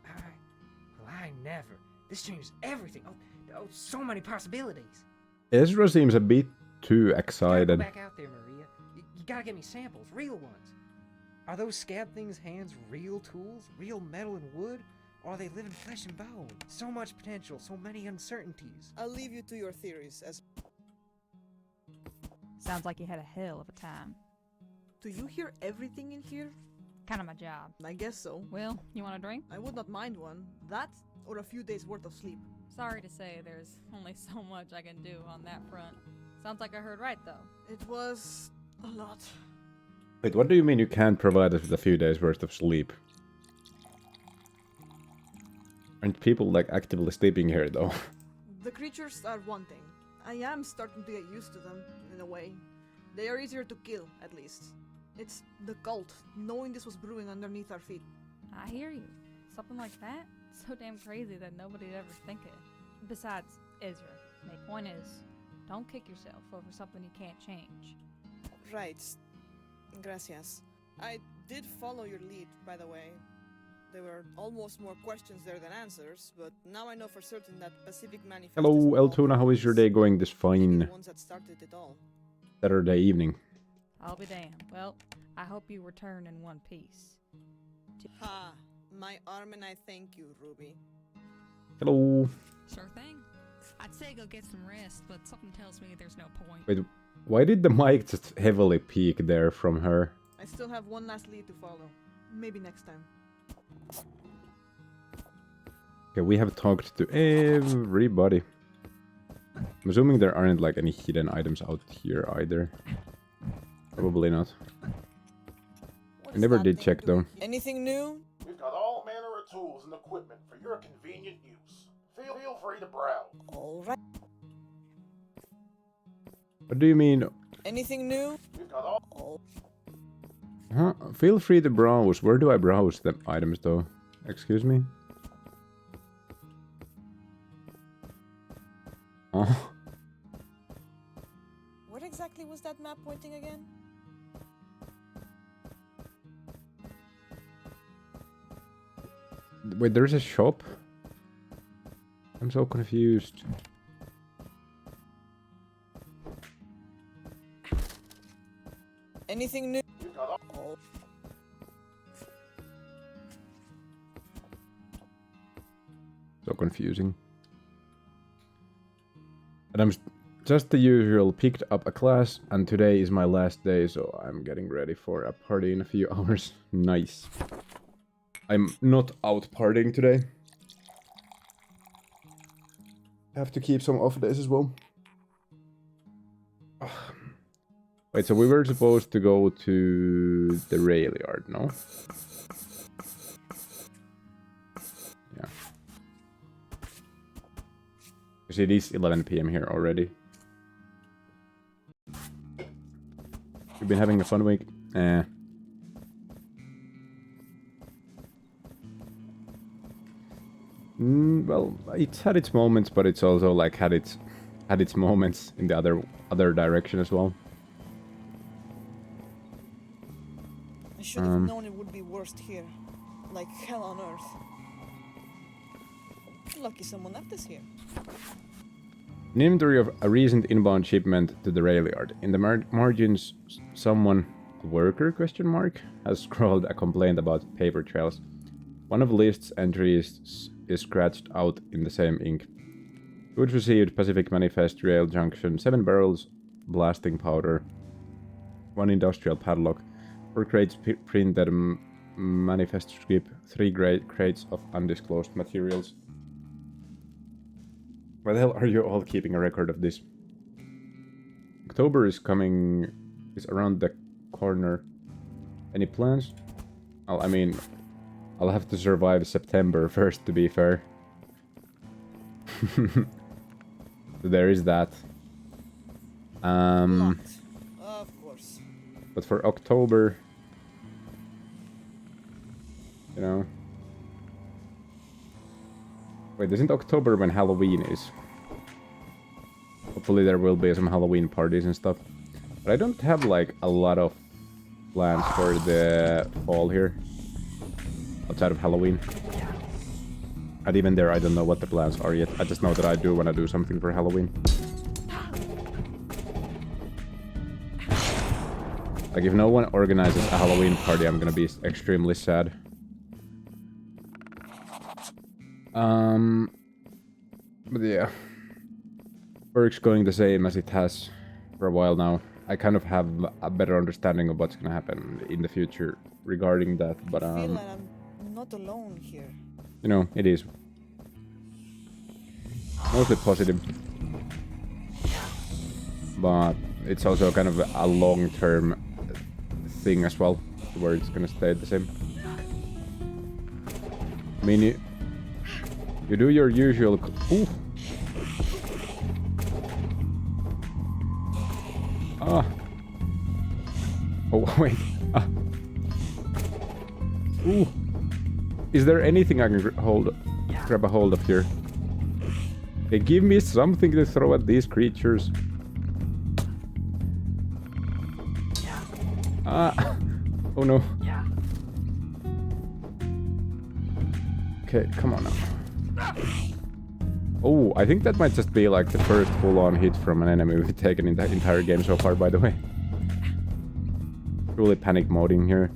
I never. This changed everything. Oh, Oh, so many possibilities. Ezra seems a bit too Gotta go excited. back out there, Maria. You gotta get me samples, real ones. Are those scab things' hands real tools, real metal and wood? Or are they living flesh and bone? So much potential, so many uncertainties. I'll leave you to your theories. As Sounds like you had a hell of a time. do you hear everything in here? Kind of my job. I guess so. Well, you want a drink? I would not mind one. That or a few days worth of sleep. Sorry to say, there's only so much I can do on that front. Sounds like I heard right, though. It was a lot. Wait, what do you mean you can't provide us with a few days worth of sleep? Aren't people like actively sleeping here though? The creatures are one thing. I am starting to get used to them, in a way. They are easier to kill, at least. It's the cult, knowing this was brewing underneath our feet. I hear you. Something like that? So damn crazy that nobody'd ever think it. Besides, Ezra, my point is, don't kick yourself over something you can't change. Right. Gracias. I did follow your lead, by the way. There were almost more questions there than answers, but now I know for certain that Pacific Manifest Hello, is involved Eltuna, in how is your this. day going this Maybe fine the ones that started it all. Saturday evening? I'll be damned. Well, I hope you return in one piece. Ha! My arm and I thank you, Ruby. Hello. Sure thing. I'd say go get some rest, but something tells me there's no point. Wait, why did the mic just heavily peak there from her? I still have one last lead to follow. Maybe next time. Okay, we have talked to everybody. I'm assuming there aren't like any hidden items out here either. Probably not. What I is never that did thing check doing though. here? Anything new? We've got all manner of tools and equipment for your convenient use. Feel free to browse. Alright. What do you mean? Anything new? We've got all Huh? Feel free to browse. Where do I browse the items though? Excuse me? Oh. Where exactly was that map pointing again? Wait, there's a shop? I'm so confused. Anything new? we've got all So confusing. And I'm just the usual, picked up a class, and today is my last day, so I'm getting ready for a party in a few hours. Nice. I'm not out partying today. I have to keep some off days as well. Wait, so we were supposed to go to the rail yard, no? Yeah. Because it is 11 PM here already. You've been having a fun week? Well, it's had its moments, but it's also like had its moments in the other direction as well. I should have known it would be worst here. Like hell on earth. Lucky someone left us here. An inventory of a recent inbound shipment to the rail yard. In the margins, someone, a worker, question mark, has scrawled a complaint about paper trails. One of the list's entries is scratched out in the same ink. Goods received: Pacific Manifest Rail Junction, 7 barrels blasting powder, 1 industrial padlock, 4 crates printed manifest script, 3 crates of undisclosed materials. Why the hell are you all keeping a record of this? October is around the corner. Any plans? I mean, I'll have to survive September first, to be fair. So there is that. Locked. Of course. But for October, you know. Wait, isn't October when Halloween is? Hopefully there will be some Halloween parties and stuff. But I don't have like a lot of plans for the fall here. Outside of Halloween. And even there, I don't know what the plans are yet. I just know that I do want to do something for Halloween. Like, if no one organizes a Halloween party, I'm gonna be extremely sad. But yeah. Work's going the same as it has for a while now. I kind of have a better understanding of what's gonna happen in the future regarding that, but I feel like I'm not alone here. you know, it is mostly positive. But it's also kind of a long-term thing as well, where it's gonna stay the same. I mean, you do your usual... Ooh. Ah. Oh, wait. Ah. Ooh. Is there anything I can grab a hold of here? Hey, give me something to throw at these creatures. Ah. Oh no. Okay, come on now. Oh, I think that might just be like the first full-on hit from an enemy we've taken in the entire game so far, by the way. Truly panic moding here.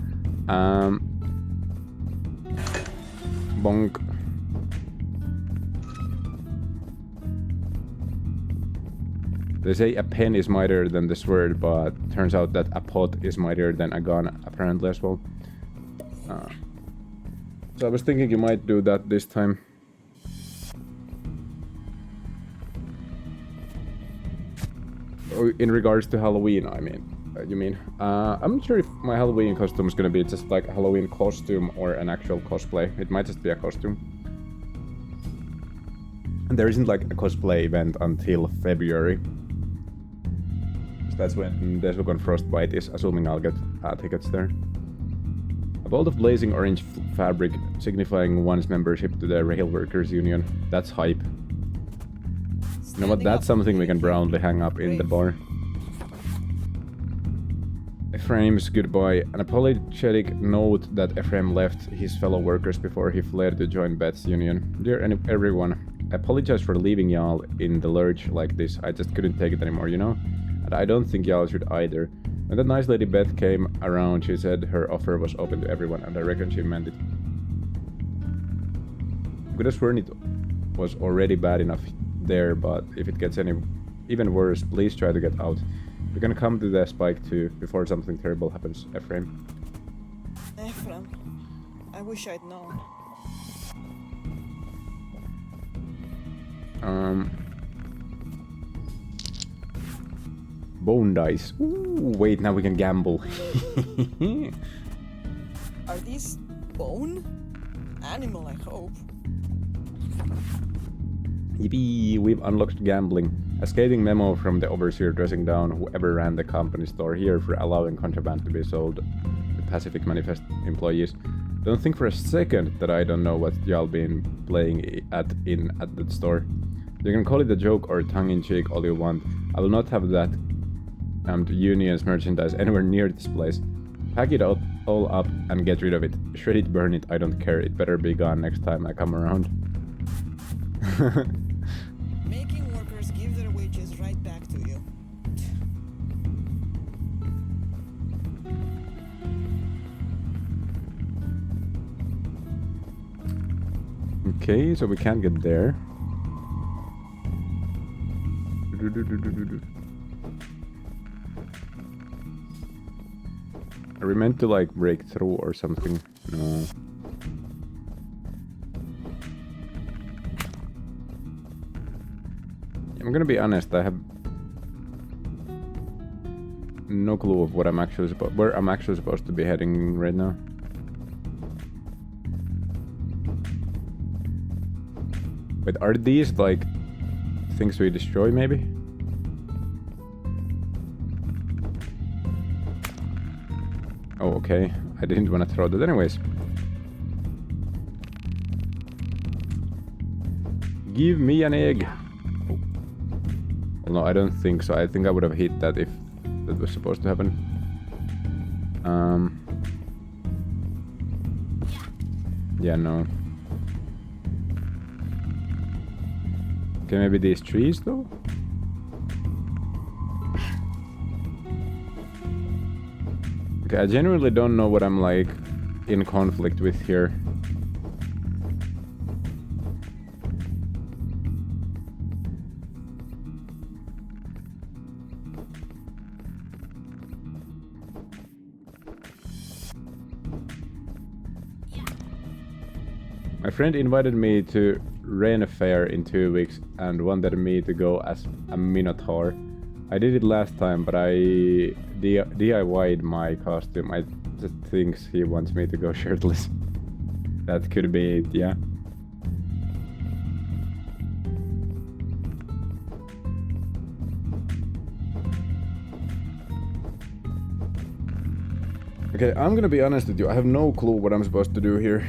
Bonk. They say a pen is mightier than the sword, but turns out that a pot is mightier than a gun, apparently, as well. So I was thinking you might do that this time. Oh, in regards to Halloween, I mean, you mean? I'm not sure if my Halloween costume is gonna be just like a Halloween costume or an actual cosplay. It might just be a costume. And there isn't like a cosplay event until February. So that's when Desugon Frostbite is, assuming I'll get tickets there. A bolt of blazing orange fabric signifying one's membership to the Rail Workers Union. That's hype. You know what, that's something we can proudly hang up in the bar. Ephraim's goodbye. An apologetic note that Ephraim left his fellow workers before he fled to join Beth's union. Dear everyone, I apologize for leaving y'all in the lurch like this. I just couldn't take it anymore, you know? And I don't think y'all should either. When that nice lady Beth came around, she said her offer was open to everyone, and I reckon she meant it. I could have sworn it was already bad enough there, but if it gets even worse, please try to get out. We're gonna come to the spike too, before something terrible happens, Ephraim. Ephraim, I wish I'd known. Bone dice. Ooh, wait, now we can gamble. Are these bone? Animal, I hope. Yippee, we've unlocked gambling. A scathing memo from the overseer dressing down whoever ran the company store here for allowing contraband to be sold to Pacific Manifest employees. Don't think for a second that I don't know what y'all been playing at that store. You can call it a joke or tongue-in-cheek all you want. I will not have that Union's merchandise anywhere near this place. Pack it all up and get rid of it. Shred it, burn it, I don't care. It better be gone next time I come around. Making workers give their wages right back to you. Okay, so we can't get there. Are we meant to like break through or something? No. I'm gonna be honest, I have no clue of what where I'm actually supposed to be heading right now. Wait, are these like things we destroy maybe? Oh, okay. I didn't want to throw that anyways. Give me an egg! Oh. Well, no, I don't think so. I think I would have hit that if that was supposed to happen. Yeah, no. Okay, maybe these trees though? Okay, I genuinely don't know what I'm like in conflict with here. My friend invited me to Ren Fair in 2 weeks and wanted me to go as a Minotaur. I did it last time, but I DIY'd my costume. I just think he wants me to go shirtless. That could be it, yeah. Okay, I'm gonna be honest with you. I have no clue what I'm supposed to do here.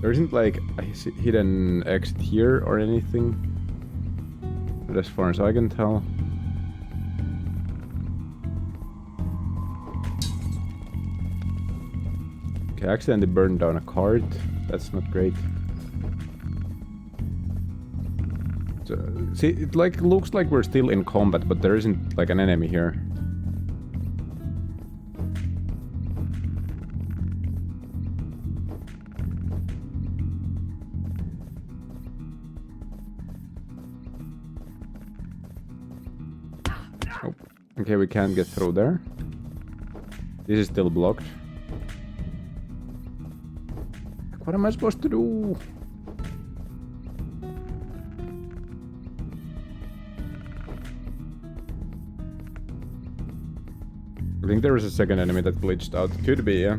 There isn't like a hidden exit here or anything. But as far as I can tell. Okay, I accidentally burned down a cart. That's not great. So, see, it like looks like we're still in combat, but there isn't like an enemy here. Oh, okay, we can't get through there. This is still blocked. What am I supposed to do? I think there was a second enemy that glitched out. Could be, yeah.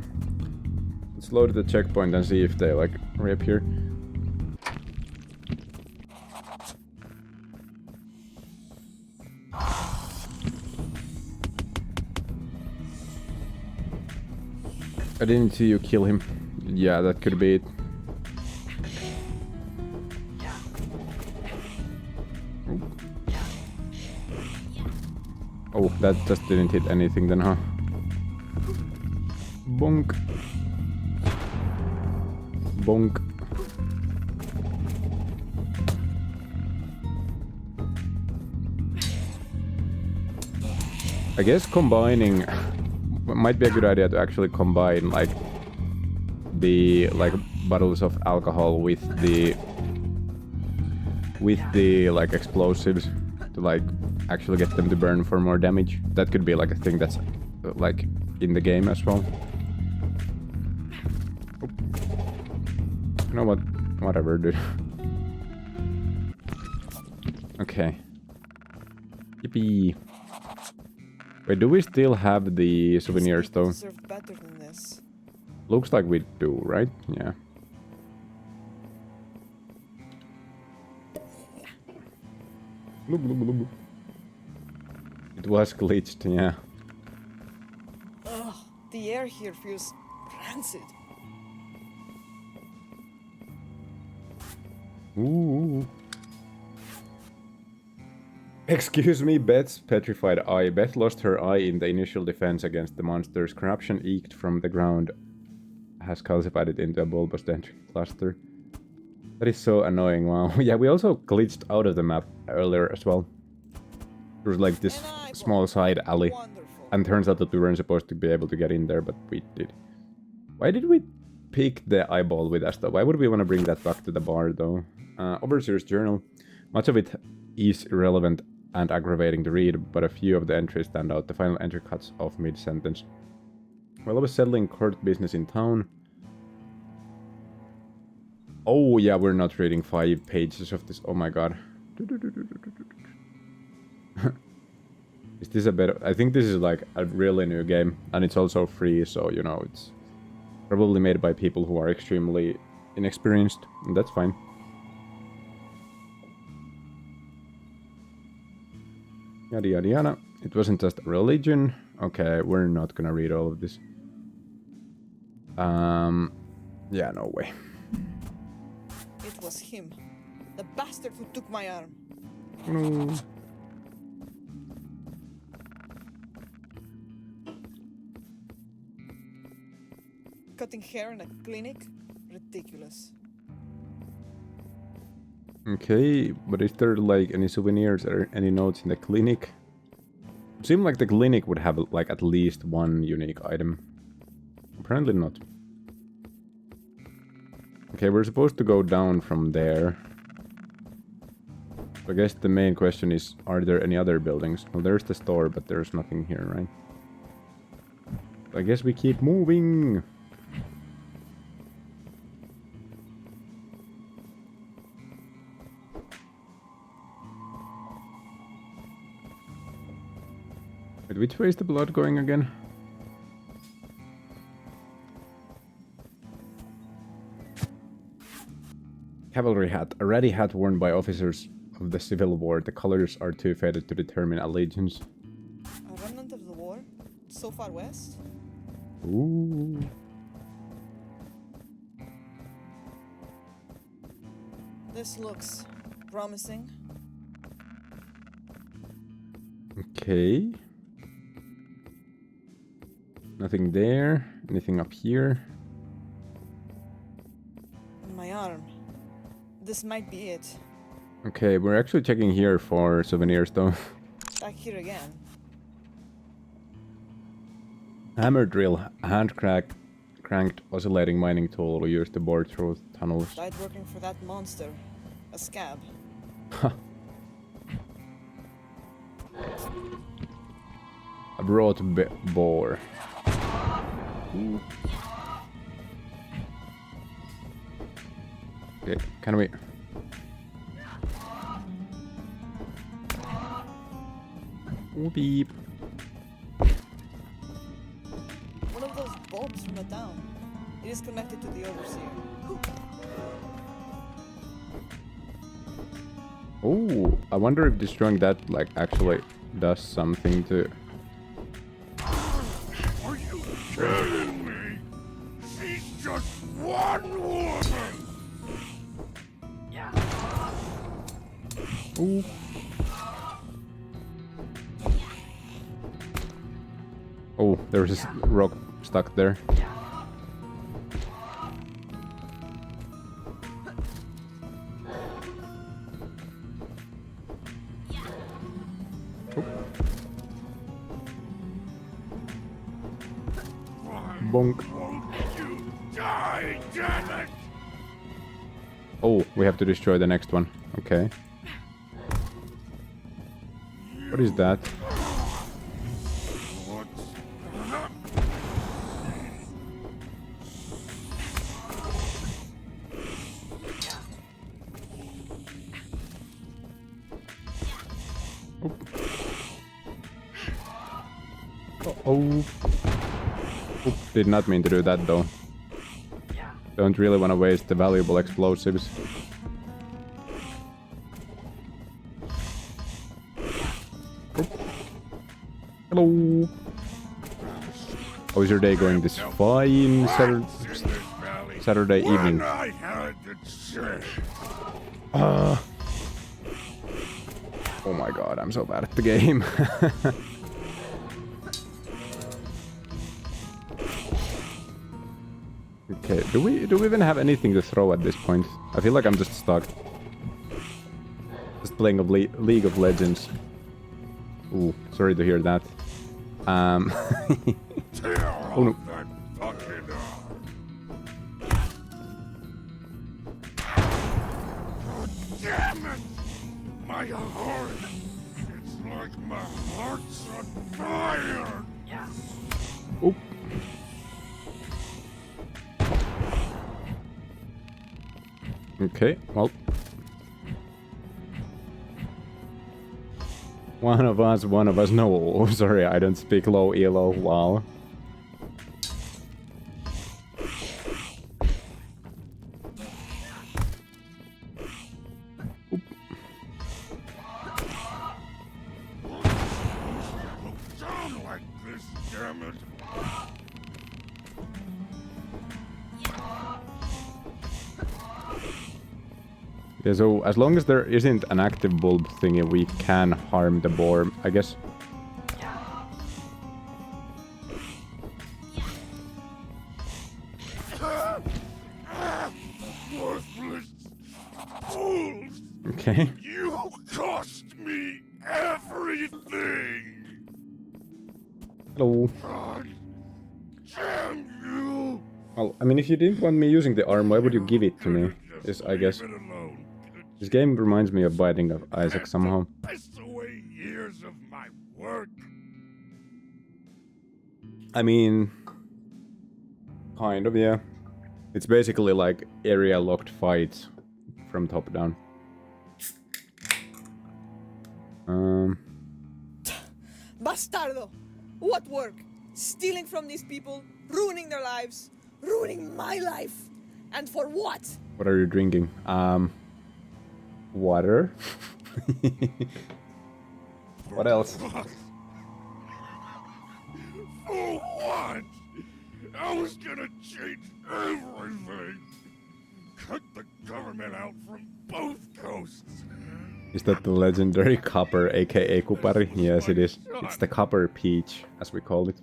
Let's load the checkpoint and see if they like reappear. I didn't see you kill him. Yeah, that could be it. Oh, that just didn't hit anything then, huh? Bonk. Bonk. I guess combining might be a good idea to actually combine like the bottles of alcohol with the like explosives to like actually get them to burn for more damage. That could be like a thing that's like in the game as well. You know what? Whatever, dude. Okay. Yippee. Wait, do we still have the souvenirs though? Deserved better than this. Looks like we do, right? Yeah. It was glitched, yeah. Ugh, the air here feels rancid. Ooh. Excuse me, Beth's petrified eye. Beth lost her eye in the initial defense against the monsters. Corruption eked from the ground has calcified it into a bulbous dendritic cluster. That is so annoying, wow. Yeah, we also glitched out of the map earlier as well. There was like this small side alley. Wonderful. And turns out that we weren't supposed to be able to get in there, but we did. Why did we pick the eyeball with us though? Why would we want to bring that back to the bar though? Overseer's journal. Much of it is irrelevant and aggravating to read, but a few of the entries stand out. The final entry cuts off mid-sentence. While I was settling court business in town... Oh yeah, we're not reading 5 pages of this. Oh my god. Is this a better... I think this is like a really new game, and it's also free, so you know, it's probably made by people who are extremely inexperienced, and that's fine. Yada yada yada. It wasn't just a religion. Okay, we're not gonna read all of this. Yeah, no way. It was him. The bastard who took my arm. No. Cutting hair in a clinic? Ridiculous. Okay, but is there like any souvenirs or any notes in the clinic? It seemed like the clinic would have like at least one unique item. Apparently not. Okay, we're supposed to go down from there. So I guess the main question is, are there any other buildings? Well, there's the store, but there's nothing here, right? So I guess we keep moving. Wait, which way is the blood going again? Cavalry hat. A ratty hat worn by officers of the Civil War. The colors are too faded to determine allegiance. A remnant of the war? So far west? Ooh. This looks promising. Okay. Nothing there. Anything up here? My arm. This might be it. Okay, we're actually checking here for souvenirs though. Back here again. Hammer drill, hand-cranked oscillating mining tool used to bore through tunnels. Died working for that monster. A scab. A broad boar. Okay, can we... Oh, beep. One of those bulbs from the town. It is connected to the overseer. Oh, I wonder if destroying that, like, actually does something to... Are you kidding me? She's just one woman! Ooh. Oh, there was a rock stuck there. Bonk. You die, damn it! Oh, we have to destroy the next one. Okay. What is that? Uh-oh. Oop, did not mean to do that though. Don't really want to waste the valuable explosives. Oop. Hello. How is your day going this fine Saturday evening? Oh my god, I'm so bad at the game. Okay, do we even have anything to throw at this point? I feel like I'm just stuck. Just playing of League of Legends. Ooh, sorry to hear that. Oh no. Damn it! My heart! It's like my heart's on fire! Oop. Okay, well. One of us. No, sorry, I don't speak low elo. Wow. Oop. Down like this, damn it! Yeah, so as long as there isn't an active bulb thingy, we can harm the boar, I guess. Worthless fools! Okay. You cost me everything! Hello. God damn you! Well, I mean, if you didn't want me using the arm, why would you give it to me? Is I guess. Leave it alone. This game reminds me of Binding of Isaac somehow. Piss away years of my work. I mean, kind of, yeah. It's basically like area locked fights from top down. Bastardo! What work? Stealing from these people, ruining their lives, ruining my life. And for what? What are you drinking? Water. What else? For what? I was gonna change everything. Cut the government out from both coasts. Is that the legendary copper, aka Kupari? Yes, it is. It's the copper peach, as we call it.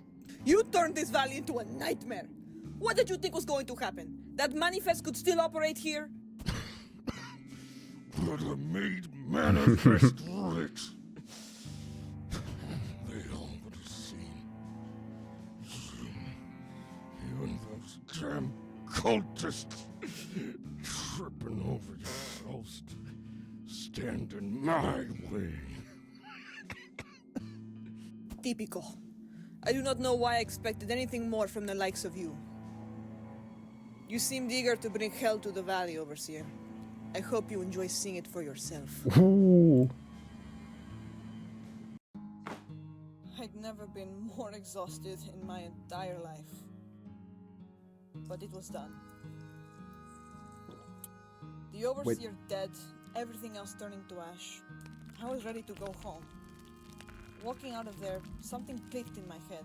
You turned this valley into a nightmare. What did you think was going to happen? That Manifest could still operate here? But I made Manifest rich. They all would have seen. Even those damn cultists tripping over yourselves to stand in my way. Typical. I do not know why I expected anything more from the likes of you. You seemed eager to bring hell to the valley, Overseer. I hope you enjoy seeing it for yourself. Ooh. I'd never been more exhausted in my entire life. But it was done. The Overseer dead, everything else turning to ash. I was ready to go home. Walking out of there, something clicked in my head.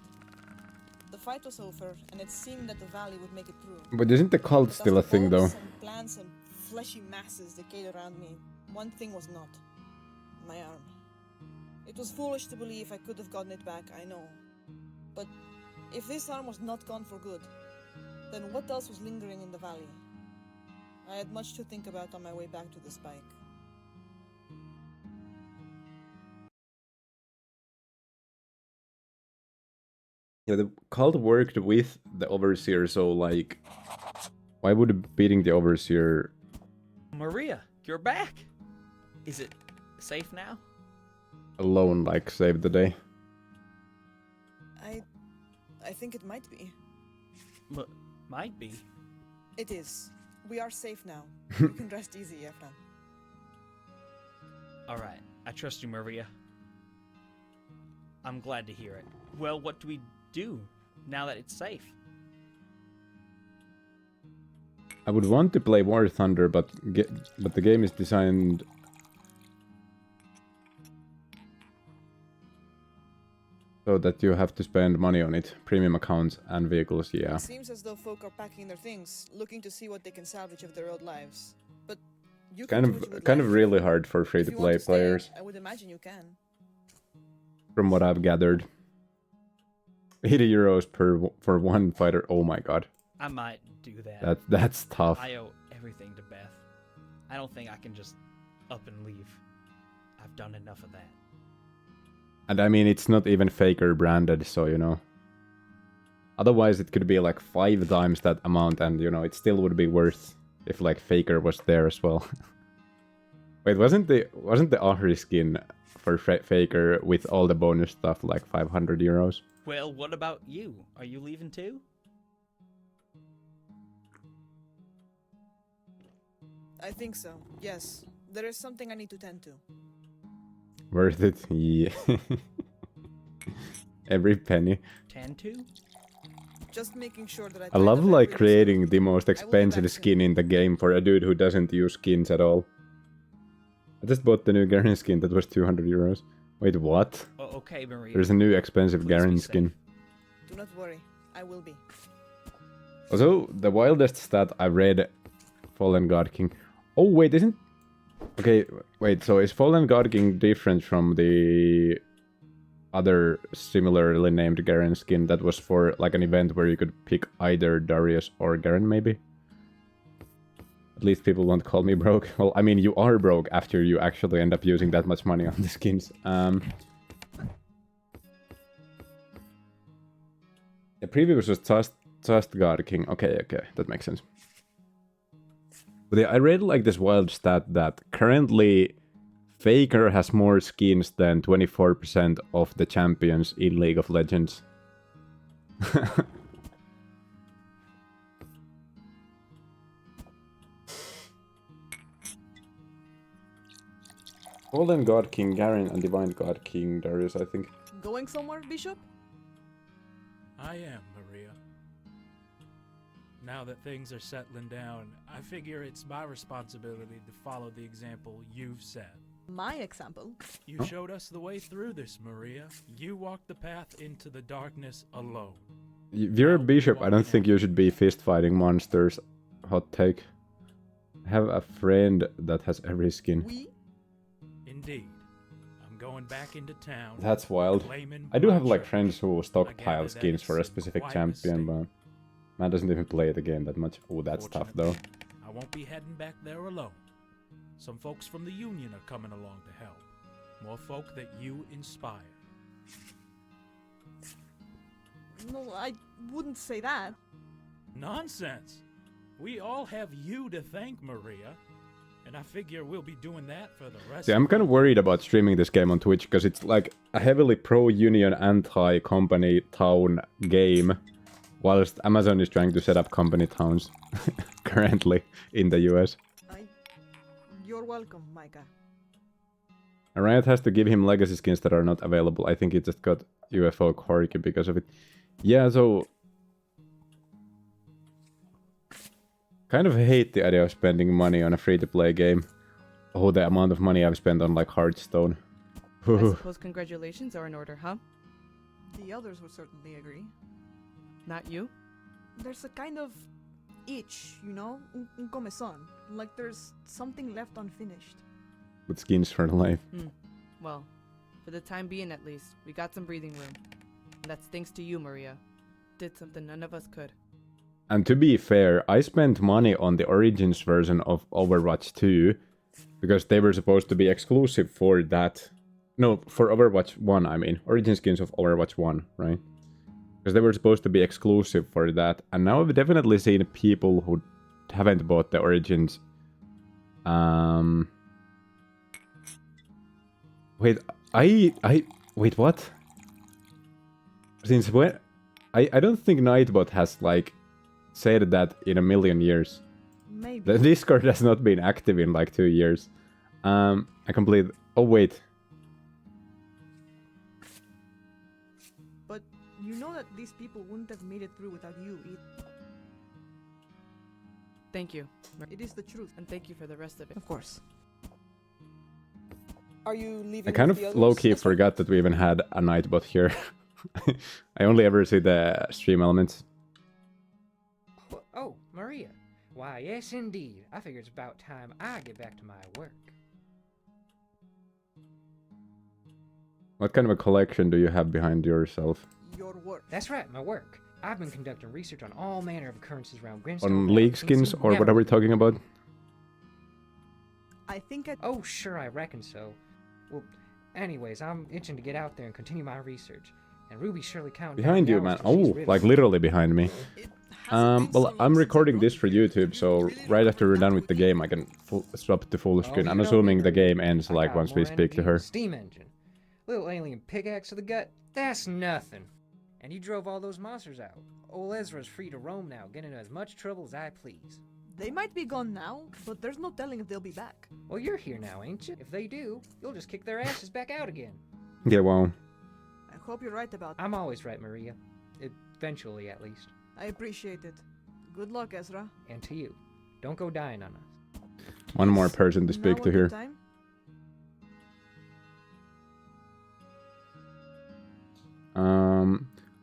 The fight was over, and it seemed that the valley would make it through. But isn't the cult But still a as the thing, though? bulbs and plants and fleshy masses decayed around me, one thing was not. My arm. It was foolish to believe I could have gotten it back, I know. But if this arm was not gone for good, then what else was lingering in the valley? I had much to think about on my way back to the spike. Yeah, the cult worked with the Overseer, so like, why would beating the Overseer? Maria, you're back. Is it safe now? Alone, like, save the day? I think it might be. Might be. It is. We are safe now. You can rest easy, Efren. Alright, I trust you, Maria. I'm glad to hear it. Well, what do we do now that it's safe? I would want to play War Thunder, but the game is designed... so that you have to spend money on it. Premium accounts and vehicles, yeah. It seems as though folk are packing their things, looking to see what they can salvage of their old lives. But you can do what you would Kind like. of really hard for If you want free-to-play to stay, players, I would imagine you can. from what I've gathered. 80 euros for one fighter. Oh my god, I might do that. that's tough. I owe everything to Beth. I don't think I can just up and leave. I've done enough of that. And I mean, it's not even Faker branded, so you know. Otherwise, it could be like 5 times that amount, and you know, it still would be worth if like Faker was there as well. Wait, wasn't the Ahri skin for Faker with all the bonus stuff like 500 euros? Well, what about you? Are you leaving too? I think so, yes. There is something I need to tend to. Worth it, yeah. Every penny. 10-2? Just making sure that I tie love the like vibrator creating soon. the most I will be expensive back skin soon. in the game for a dude who doesn't use skins at all. I just bought the new Garen skin that was 200 euros. Wait, what? Oh, okay, Maria. There's a new expensive Please Garen be skin. safe. Do not worry, I will be. Also, the wildest stat I read, Fallen God King. Oh wait, isn't... Okay, wait, so is Fallen God King different from the other similarly named Garen skin that was for like an event where you could pick either Darius or Garen maybe? At least people won't call me broke. Well, I mean, you are broke after you actually end up using that much money on the skins. The preview was just God King. Okay, that makes sense. But yeah, I read like this wild stat that currently Faker has more skins than 24% of the champions in League of Legends. Golden God King Garen and Divine God King Darius, I think. Going somewhere, Bishop? I am, Maria. Now that things are settling down, I figure it's my responsibility to follow the example you've set. My example? You showed us the way through this, Maria. You walked the path into the darkness alone. If you're a bishop, I don't think you should be fist fighting monsters. Hot take. Have a friend that has every skin. We? Indeed. I'm going back into town. That's wild. claiming I do my have like church. friends who I stockpile gather that skins for a it's specific quite a champion, mistake. but man doesn't even play the game that much. Oh, that's tough though. I won't be heading back there alone. Some folks from the Union are coming along to help. More folk that you inspire. No, I wouldn't say that. Nonsense! We all have you to thank, Maria. And I figure we'll be doing that for the rest See, I'm of kind of worried about streaming this game on Twitch because it's like a heavily pro-union, anti-company town game, whilst Amazon is trying to set up company towns currently in the US. You're welcome, Micah. And Riot has to give him legacy skins that are not available. I think he just got UFO Corky because of it. Yeah, so... kind of hate the idea of spending money on a free-to-play game. Oh, the amount of money I've spent on, like, Hearthstone. I suppose congratulations are in order, huh? The others would certainly agree. Not you? There's a kind of itch, you know? Un comezón. Like there's something left unfinished. With skins for life. Well, for the time being at least, we got some breathing room. And that's thanks to you, Maria. Did something none of us could. And to be fair, I spent money on the Origins version of Overwatch 2 because they were supposed to be exclusive for that. No, for Overwatch 1, I mean. Origin skins of Overwatch 1, right? Because they were supposed to be exclusive for that. And now I've definitely seen people who haven't bought the Origins. Wait, wait, what? Since when? I don't think Nightbot has, like, said that in a million years. Maybe. The Discord has not been active in like 2 years. I complete... Oh, wait. But you know that these people wouldn't have made it through without you either. Thank you. It is the truth. And thank you for the rest of it. Of course. Are you leaving I kind with of the others, low-key Ezra? forgot that we even had a Nightbot here. I only ever see the stream elements. Oh, Maria. Why, yes, indeed. I figure it's about time I get back to my work. What kind of a collection do you have behind yourself? Your work. That's right, my work. I've been conducting research on all manner of occurrences around Grimstone. On that League things skins, you've or what never are we heard talking of. about? I think I... Oh, sure, I reckon so. Well, anyways, I'm itching to get out there and continue my research. And Ruby's surely counting Behind down you, the man. hours till she's Oh, rid of like me. literally behind me. It hasn't been Well, so I'm long since I recording broke this for it. YouTube, so right after we're done with the game, I can swap to full screen. Oh, I'm you know assuming me, the Ruby. game ends I like got once we more speak to energy than her. a steam engine. Little alien pickaxe to the gut, that's nothing. And you drove all those monsters out. Old Ezra's free to roam now, getting into as much trouble as I please. They might be gone now, but there's no telling if they'll be back. Well, you're here now, ain't you? If they do, you'll just kick their asses back out again. Yeah, well, I hope you're right about that. I'm always right, Maria. Eventually, at least. I appreciate it. Good luck, Ezra. And to you. Don't go dying on us. one more person to speak Now to a good here. time?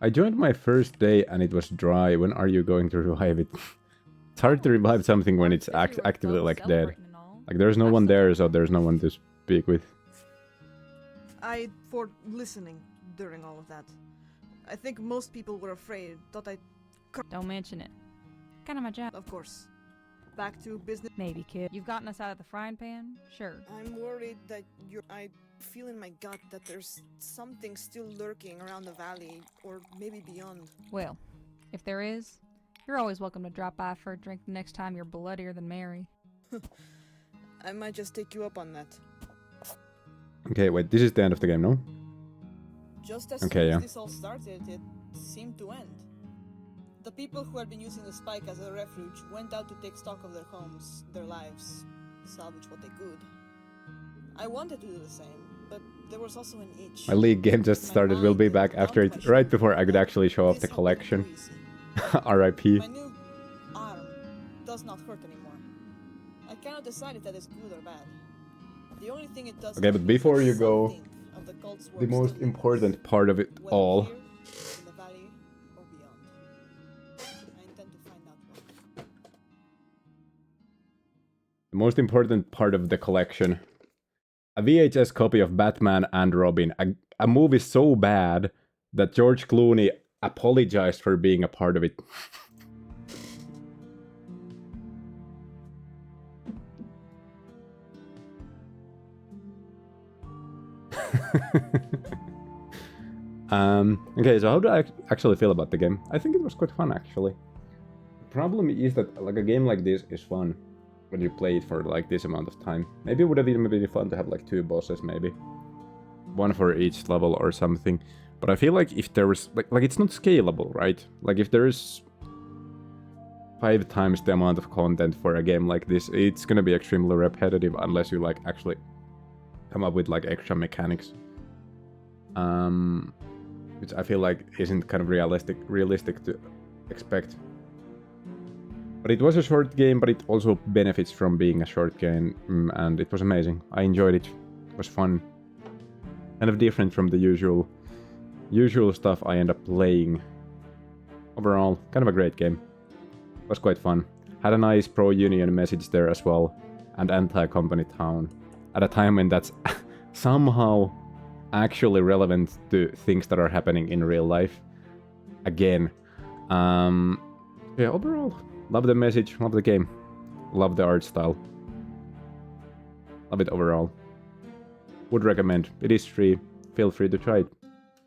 I joined my first day and it was dry. When are you going to revive it? It's hard to revive something when it's actively like dead. Like there's no one there, so there's no one to speak with. For listening during all of that. I think most people were afraid, thought I... Don't mention it. Kind of my job. Of course. back to business. Maybe, kid. You've gotten us out of the frying pan? Sure. I'm worried that I feel in my gut that there's something still lurking around the valley, or maybe beyond. Well, if there is, you're always welcome to drop by for a drink the next time you're bloodier than Mary. I might just take you up on that. Okay, wait, this is the end of the game, no? Just as Okay, soon yeah. as this all started, it seemed to end. The people who had been using the spike as a refuge went out to take stock of their homes, their lives, salvage what they could. I wanted to do the same, but there was also an itch. My League game just My started. We'll be mind back without after it, question right before I could that actually show off this the had been collection. too easy. R.I.P. My new arm does not hurt anymore. I cannot decide if that is good or bad. The only thing it does. Okay, but before you go, of the cult's the work most still important part of it whether all. here, in the valley, or beyond. I intend to find out why. The most important part of the collection. A VHS copy of Batman and Robin. A movie so bad that George Clooney apologized for being a part of it. Okay, so how do I actually feel about the game? I think it was quite fun, actually. The problem is that like a game like this is fun when you play it for like this amount of time. Maybe it would have even been fun to have like 2 bosses, maybe. One for each level or something. But I feel like if there was... Like it's not scalable, right? Like if there is 5 times the amount of content for a game like this, it's gonna be extremely repetitive unless you like actually come up with like extra mechanics. Which I feel like isn't kind of realistic to expect. But it was a short game, but it also benefits from being a short game, and it was amazing. I enjoyed it. It was fun. Kind of different from the usual stuff I end up playing. Overall, kind of a great game. It was quite fun. Had a nice pro-union message there as well, and anti-company town. At a time when that's somehow actually relevant to things that are happening in real life. Again. Yeah, overall, love the message, love the game, love the art style. Love it overall. Would recommend. It is free. Feel free to try it.